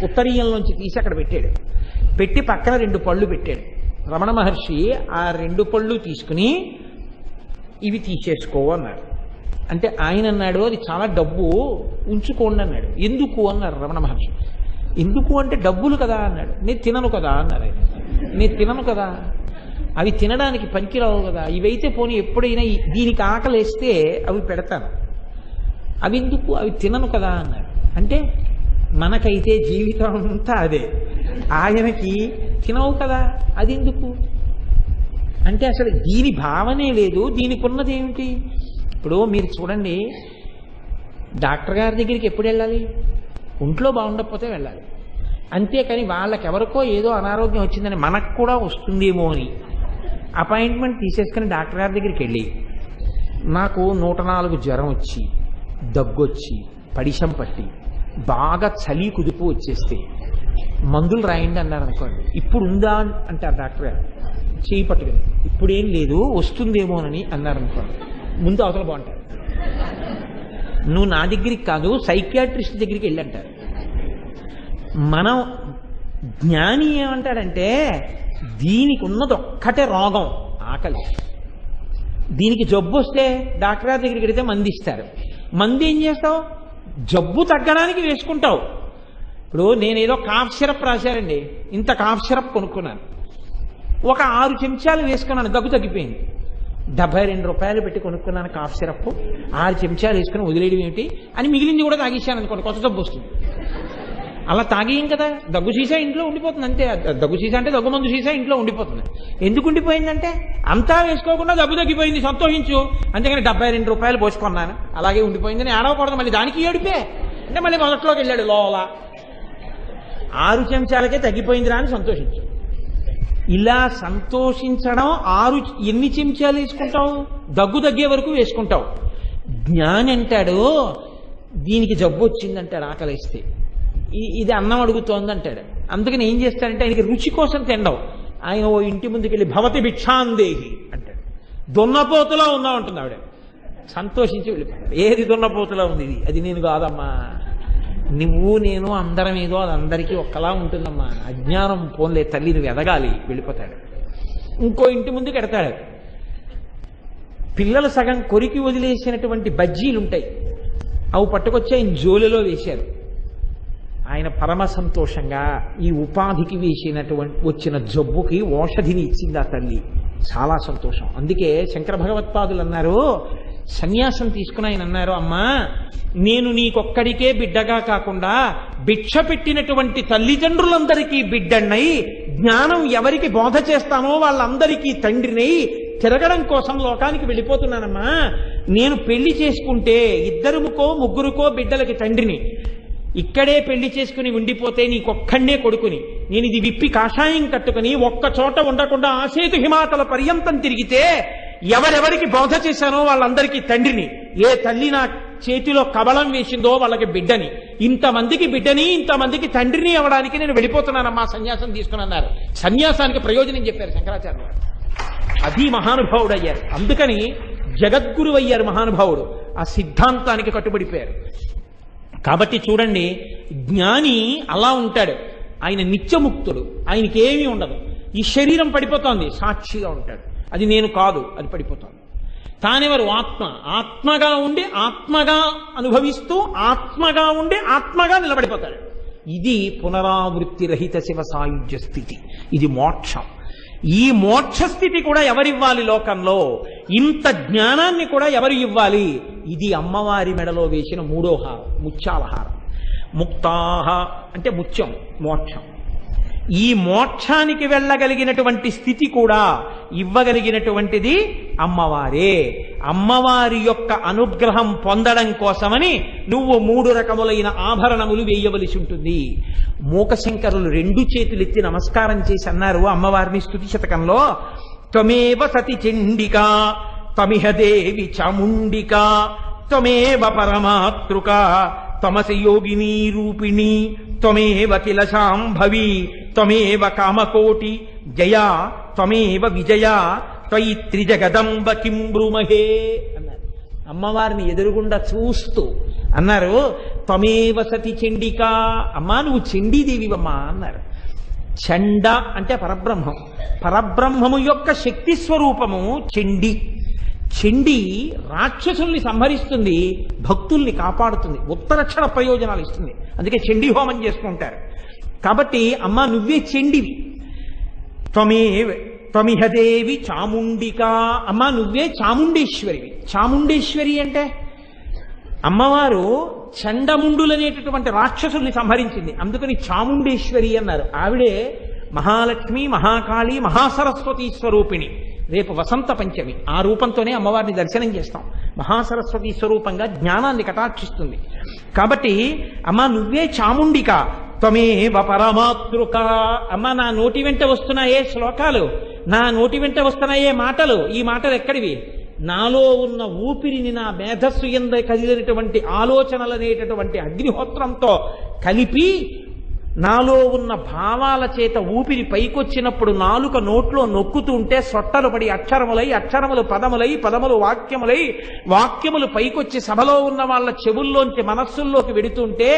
ఉత్తరీయంలోంచి తీసి అక్కడ పెట్టాడు. పెట్టి పక్కన 2 పళ్ళు పెట్టాడు. రమణ మహర్షి ఆ 2 పళ్ళు తీసుకుని ఇవి తీసేసుకో అన్నాడు. అంటే ఆయన అన్నాడు, అది చాలా డబ్బు, ఉంచుకోండి అన్నాడు. ఎందుకు అన్నారు రమణ మహర్షి. ఎందుకు అంటే డబ్బులు కదా అన్నాడు. నేను తినను కదా అన్నారు ఆయన. నేను తినను కదా, అవి తినడానికి పనికిరావు కదా, ఇవైతే పోనీ ఎప్పుడైనా దీనికి ఆకలేస్తే అవి పెడతాను, అవి ఎందుకు, అవి తినను కదా అన్నాడు. అంటే మనకైతే జీవితం అంతా అదే, ఆయనకి తినవు కదా అది ఎందుకు అంటే అసలు దీని భావనే లేదు. దీనికి ఉన్నది ఏమిటి? ఇప్పుడు మీరు చూడండి, డాక్టర్ గారి దగ్గరికి ఎప్పుడు వెళ్ళాలి? ఒంట్లో బాగుండకపోతే వెళ్ళాలి. అంతేకాని వాళ్ళకెవరికో ఏదో అనారోగ్యం వచ్చిందని మనకు కూడా వస్తుందేమో అని అపాయింట్మెంట్ తీసేసుకుని డాక్టర్ గారి దగ్గరికి వెళ్ళి, నాకు 104 జ్వరం వచ్చి, దగ్గొచ్చి, పడిశం పట్టి, బాగా చలి కుదుపు వచ్చేస్తే మందులు రాయండి అన్నారు అనుకోండి. ఇప్పుడు ఉందా అంటారు డాక్టర్ గారు చేయి పట్టుకుని. ఇప్పుడేం లేదు, వస్తుందేమోనని అన్నారు అనుకోండి. ముందు అవతల బాగుంటారు. నువ్వు నా దగ్గరికి కాదు, సైకియాట్రిస్ట్ దగ్గరికి వెళ్ళంటారు. మనం జ్ఞాని ఏమంటాడంటే, దీనికి ఉన్నది ఒక్కటే రోగం, ఆకలి. దీనికి జబ్బు వస్తే డాక్టర్ గారి దగ్గరికి వెళితే మంది ఇస్తారు. మంది ఏం చేస్తావు? జబ్బు తగ్గడానికి వేసుకుంటావు. ఇప్పుడు నేనేదో కాఫ్ సిరప్ రాశారండి, ఇంత కాఫ్ సిరప్ కొనుక్కున్నాను, ఒక 6 చెంచాలు వేసుకున్నాను, దగ్గు తగ్గిపోయింది. 72 రూపాయలు పెట్టి కొనుక్కున్నాను కాఫ్ సిరప్, 6 చెంచాలు వేసుకుని వదిలేయడం ఏమిటి అని మిగిలింది కూడా తాగేసాను అనుకోండి, కొత్త జబ్బు వస్తుంది. అలా తాగేయం కదా, దగ్గు సీసా ఇంట్లో ఉండిపోతుంది అంతే. దగ్గు సీసా అంటే దగ్గు మందు సీసా ఇంట్లో ఉండిపోతుంది. ఎందుకు ఉండిపోయిందంటే అంతా వేసుకోకుండా దగ్గు తగ్గిపోయింది, సంతోషించు. అంతేగాని 72 రూపాయలు పోసుకున్నాను అలాగే ఉండిపోయిందని ఆడవకూడదు. మళ్ళీ దానికి ఏడిపే అంటే మళ్ళీ మొదట్లోకి వెళ్ళాడు లోలా. 6 చెంచాలకే తగ్గిపోయిందిరా అని సంతోషించు. ఇలా సంతోషించడం, ఎన్ని చెంచాలు వేసుకుంటావు? దగ్గు తగ్గే వరకు వేసుకుంటావు. జ్ఞాని అంటాడు, దీనికి జబ్బు వచ్చిందంటాడు ఆకలిస్తే, ఇది అన్నం అడుగుతోంది అంటాడు. అందుకని ఏం చేస్తాడంటే ఆయనకి రుచి కోసం తినడం. ఆయన ఓ ఇంటి ముందుకు వెళ్ళి భవతి భిక్షాందేహి అంటాడు. దున్నపోతులా ఉందా ఉంటుంది ఆవిడ. సంతోషించి వెళ్ళిపోతాడు. ఏది దున్నపోతులా ఉంది? ఇది అది నేను కాదమ్మా, నువ్వు నేను అందరం ఏదో, అది అందరికీ ఒక్కలా ఉంటుందమ్మా, అజ్ఞానం పోన్లే తల్లి, నువ్వు ఎదగాలి. వెళ్ళిపోతాడు. ఇంకో ఇంటి ముందుకు ఎడతాడు. పిల్లలు సగం కొరికి వదిలేసినటువంటి బజ్జీలు ఉంటాయి, అవి పట్టుకొచ్చి ఆయన జోలిలో వేశారు. ఆయన పరమ సంతోషంగా ఈ ఉపాధికి వచ్చిన జబ్బుకి ఔషధిని ఇచ్చింది ఆ తల్లి. చాలా సంతోషం. అందుకే శంకర భగవత్పాదులు అన్నారు, సన్యాసం తీసుకుని ఆయన అన్నారు, అమ్మా నేను నీకొక్కడికే బిడ్డగా కాకుండా భిక్ష పెట్టినటువంటి తల్లిదండ్రులందరికీ బిడ్డన్నై, జ్ఞానం ఎవరికి బోధ చేస్తానో వాళ్ళందరికీ తండ్రినై తిరగడం కోసం లోకానికి వెళ్ళిపోతున్నానమ్మా. నేను పెళ్లి చేసుకుంటే 2కో 3కో బిడ్డలకి తండ్రిని, ఇక్కడే పెళ్లి చేసుకుని ఉండిపోతే నీకొక్కడే కొడుకుని, నేను ఇది విప్పి కాషాయం కట్టుకుని ఒక్క చోట ఉండకుండా ఆసేతు హిమాతల పర్యంతం తిరిగితే ఎవరెవరికి బోధ చేశానో వాళ్ళందరికీ తండ్రిని, ఏ తల్లి నా చేతిలో కబళం వేసిందో వాళ్ళకి బిడ్డని, ఇంతమందికి బిడ్డని ఇంతమందికి తండ్రిని అవ్వడానికి నేను వెళ్ళిపోతున్నానమ్మా సన్యాసం తీసుకుని అన్నారు. సన్యాసానికి ప్రయోజనం చెప్పారు శంకరాచార్య గారు. అది మహానుభావుడయ్యారు. అందుకని జగద్గురు అయ్యారు మహానుభావుడు. ఆ సిద్ధాంతానికి కట్టుబడిపోయారు. కాబట్టి చూడండి, జ్ఞాని అలా ఉంటాడు. ఆయన నిత్యముక్తుడు, ఆయనకి ఏమీ ఉండదు. ఈ శరీరం పడిపోతోంది, సాక్షిగా ఉంటాడు. అది నేను కాదు, అది పడిపోతోంది. తానెవరు? ఆత్మ. ఆత్మగా ఉండి ఆత్మగా అనుభవిస్తూ ఆత్మగా ఉండి ఆత్మగా నిలబడిపోతాడు. ఇది పునరావృత్తి రహిత శివ సాయుధ్య స్థితి. ఇది మోక్షం. ఈ మోక్ష స్థితి కూడా ఎవరివ్వాలి లోకంలో? ఇంత జ్ఞానాన్ని కూడా ఎవరు ఇవ్వాలి? ఇది అమ్మవారి మెడలో వేసిన 3వ హారం, ముత్యాల హారం. ముక్తాహ అంటే ముత్యం, మోక్షం. ఈ మోక్షానికి వెళ్ళగలిగినటువంటి స్థితి కూడా ఇవ్వగలిగినటువంటిది అమ్మవారే. అమ్మవారి యొక్క అనుగ్రహం పొందడం కోసమని నువ్వు 3 రకములైన ఆభరణములు వేయవలసి ఉంటుంది. మూకశంకరులు 2 చేతులెత్తి నమస్కారం చేసి అన్నారు అమ్మవారిని స్తుతి శతకంలో, త్వమేవ సతి చండికా త్వమిహ దేవి చాముండికా త్వమేవ పరమాతృక తమసి యోగినీ రూపిణి త్వమేవ కిల శాంభవి త్వమేవ కామకోటి జయా త్వమేవ విజయా త్వయి త్రిజగదంబ కిం బ్రూమహే అన్నారు. అమ్మవారిని ఎదురుగుండా చూస్తూ అన్నారు, త్వమేవ సతి చండికా, అమ్మా నువ్వు చండీదేవివమ్మా అన్నారు. చండ అంటే పరబ్రహ్మం. పరబ్రహ్మము యొక్క శక్తి స్వరూపము చండి. చండి రాక్షసుల్ని సంహరిస్తుంది, భక్తుల్ని కాపాడుతుంది, ఉత్తరక్షణ ప్రయోజనాలు ఇస్తుంది. అందుకే చండీ హోమం చేసుకుంటారు. కాబట్టి అమ్మ నువ్వే చండివి. త్వమిహదేవి చాముండికా, అమ్మ నువ్వే చాముండేశ్వరివి. చాముండేశ్వరి అంటే అమ్మవారు చండముండులనేటటువంటి రాక్షసుల్ని సంహరించింది, అందుకని చాముండేశ్వరి అన్నారు. ఆవిడే మహాలక్ష్మి, మహాకాళి, మహాసరస్వతి స్వరూపిణి. రేపు వసంత పంచమి, ఆ రూపంతోనే అమ్మవారిని దర్శనం చేస్తాం. మహాసరస్వతి స్వరూపంగా జ్ఞానాన్ని కటాక్షిస్తుంది. కాబట్టి అమ్మ నువ్వే చాముండిక. త్వమేవ పరమాతృక, అమ్మ నా నోటి వెంట వస్తున్నాయే శ్లోకాలు, నా నోటి వెంట వస్తున్నాయే మాటలు, ఈ మాటలు ఎక్కడివి? నాలో ఉన్న ఊపిరిని, నా మేధస్సు ఎందు కదిలినటువంటి ఆలోచనలనేటటువంటి అగ్నిహోత్రంతో కలిపి నాలో ఉన్న భావాల చేత ఊపిరి పైకొచ్చినప్పుడు నాలుక నోట్లో నొక్కుతుంటే సొట్టలు పడి అక్షరములై, అక్షరములు పదములై, పదములు వాక్యములై, వాక్యములు పైకొచ్చి సభలో ఉన్న వాళ్ళ చెవుల్లోంచి మనస్సుల్లోకి వెడుతుంటే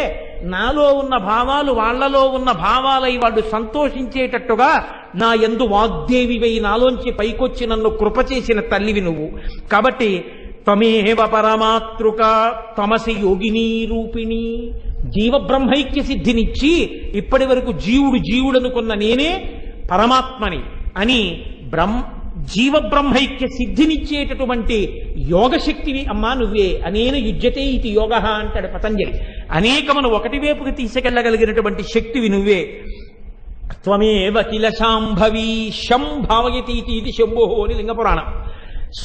నాలో ఉన్న భావాలు వాళ్లలో ఉన్న భావాలై వాళ్ళు సంతోషించేటట్టుగా నా యందు వాగ్దేవివై నాలోంచి పైకొచ్చి నన్ను కృప చేసిన తల్లివి నువ్వు. కాబట్టి త్వమేవ పరమాతృక తమసి యోగినీ రూపిణి, జీవబ్రహ్మైక్య సిద్ధినిచ్చి ఇప్పటి వరకు జీవుడనుకున్న నేనే పరమాత్మని అని జీవబ్రహ్మైక్య సిద్ధినిచ్చేటటువంటి యోగశక్తివి అమ్మా నువ్వే. అనేన యుజ్యతే ఇది యోగ అంటాడు పతంజలి. అనేకమును ఒకటి వైపుకి తీసుకెళ్లగలిగినటువంటి శక్తివి నువ్వే. త్వమేవ కిల శాంభవి, శం భావయతి ఇది శంభో అని లింగపురాణం.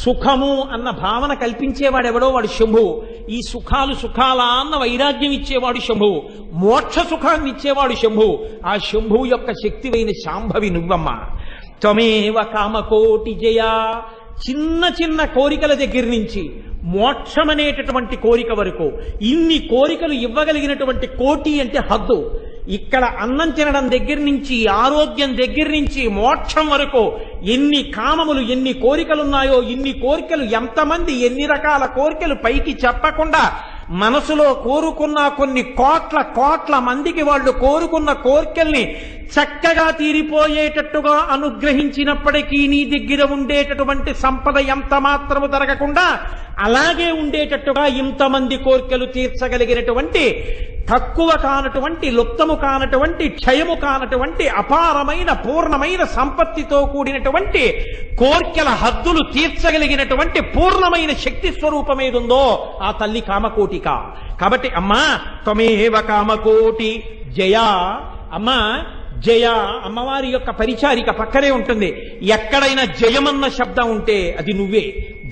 సుఖము అన్న భావన కల్పించేవాడెవడో వాడు శంభువు. ఈ సుఖాలు సుఖాలా అన్న వైరాగ్యం ఇచ్చేవాడు శంభువు. మోక్ష సుఖాన్ని ఇచ్చేవాడు శంభువు. ఆ శంభువు యొక్క శక్తివైన శాంభవి నువ్వమ్మ. త్వమేవ కామకోటి జయ, చిన్న చిన్న కోరికల దగ్గర నుంచి మోక్షమనేటటువంటి కోరిక వరకు ఇన్ని కోరికలు ఇవ్వగలిగినటువంటి కోటి అంటే హద్దు. ఇక్కడ అన్నం తినడం దగ్గర నుంచి, ఆరోగ్యం దగ్గర నుంచి, మోక్షం వరకు ఎన్ని కామములు, ఎన్ని కోరికలున్నాయో, ఇన్ని కోరికలు ఎంతమంది ఎన్ని రకాల కోరికలు పైకి చెప్పకుండా మనసులో కోరుకున్న కొన్ని కోట్ల మందికి వాళ్ళు కోరుకున్న కోరికల్ని చక్కగా తీరిపోయేటట్టుగా అనుగ్రహించినప్పటికీ నీ దగ్గర ఉండేటటువంటి సంపద ఎంత మాత్రము తరగకుండా అలాగే ఉండేటట్టుగా ఇంతమంది కోరికలు తీర్చగలిగినటువంటి, తక్కువ కానటువంటి, లుప్తము కానటువంటి, క్షయము కానటువంటి, అపారమైన పూర్ణమైన సంపత్తితో కూడినటువంటి కోర్కెల హద్దులు తీర్చగలిగినటువంటి పూర్ణమైన శక్తి స్వరూపం ఏదుందో ఆ తల్లి కామకోటిక. కాబట్టి అమ్మా త్వమేవ కామకోటి జయా, అమ్మా జయ అమ్మవారి యొక్క పరిచారిక పక్కనే ఉంటుంది. ఎక్కడైనా జయమన్న శబ్దం ఉంటే అది నువ్వే.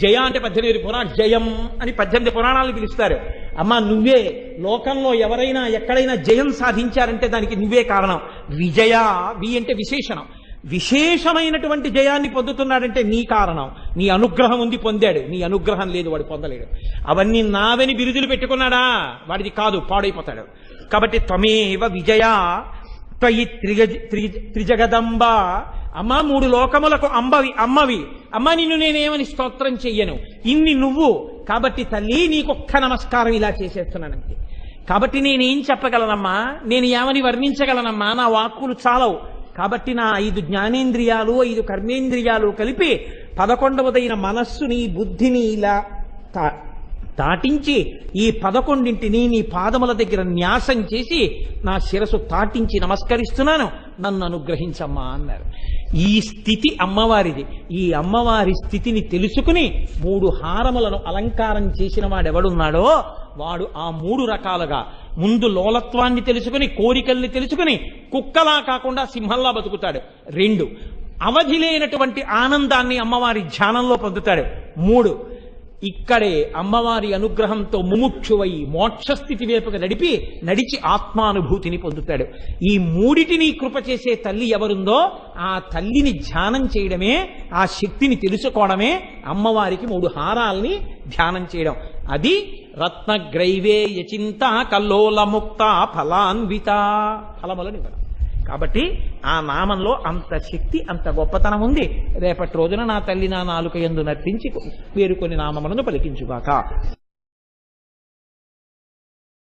జయ అంటే 18 పురాణ జయం అని 18 పురాణాలను పిలుస్తారు. అమ్మా నువ్వే. లోకంలో ఎవరైనా ఎక్కడైనా జయం సాధించారంటే దానికి నువ్వే కారణం. విజయ, వి అంటే విశేషణం. విశేషమైనటువంటి జయాన్ని పొందుతున్నాడంటే నీ కారణం. నీ అనుగ్రహం ఉంది, పొందాడు. నీ అనుగ్రహం లేదు, వాడు పొందలేడు. అవన్నీ నావని బిరుదులు పెట్టుకున్నాడా, వాడిది కాదు, పాడైపోతాడు. కాబట్టి త్వమేవ విజయ త్వయి త్రిజగదంబ, అమ్మా 3 లోకములకు అమ్మవి అమ్మ నిన్ను నేనేమని స్తోత్రం చెయ్యను, ఇన్ని నువ్వు కాబట్టి తల్లి నీకొక్క నమస్కారం ఇలా చేసేస్తున్నానంతే. కాబట్టి నేనేం చెప్పగలనమ్మా, నేను ఏమని వర్ణించగలనమ్మా, నా వాక్కులు చాలవు. కాబట్టి నా 5 జ్ఞానేంద్రియాలు 5 కర్మేంద్రియాలు కలిపి 11వదైన మనస్సుని బుద్ధిని ఇలా తాటించి ఈ 11ంటిని నీ పాదముల దగ్గర న్యాసం చేసి నా శిరసు తాటించి నమస్కరిస్తున్నాను, నన్ను అనుగ్రహించమ్మా అన్నారు. ఈ స్థితి అమ్మవారిది. ఈ అమ్మవారి స్థితిని తెలుసుకుని 3 హారములను అలంకారం చేసిన వాడెవడున్నాడో వాడు ఆ 3 రకాలుగా ముందు లోలత్వాన్ని తెలుసుకుని కోరికల్ని తెలుసుకుని కుక్కలా కాకుండా సింహంలా బతుకుతాడు. 2 అవధి లేనటువంటి ఆనందాన్ని అమ్మవారి ధ్యానంలో పొందుతాడు. 3 ఇక్కడే అమ్మవారి అనుగ్రహంతో ముముక్షువై మోక్షస్థితి వైపుగా నడిచి ఆత్మానుభూతిని పొందుతాడు. ఈ 3టిని కృప చేసే తల్లి ఎవరుందో ఆ తల్లిని ధ్యానం చేయడమే, ఆ శక్తిని తెలుసుకోవడమే అమ్మవారికి 3 హారాల్ని ధ్యానం చేయడం. అది రత్నగ్రైవేయ చింత కల్లోల ముక్త ఫలాన్విత, ఫలములను ఇవ్వడం. కాబట్టి ఆ నామంలో అంత శక్తి, అంత గొప్పతనం ఉంది. రేపటి రోజున నా తల్లి నా నాలుక యందు నర్తించి వేరుకొని నామములను పలికించుగాక.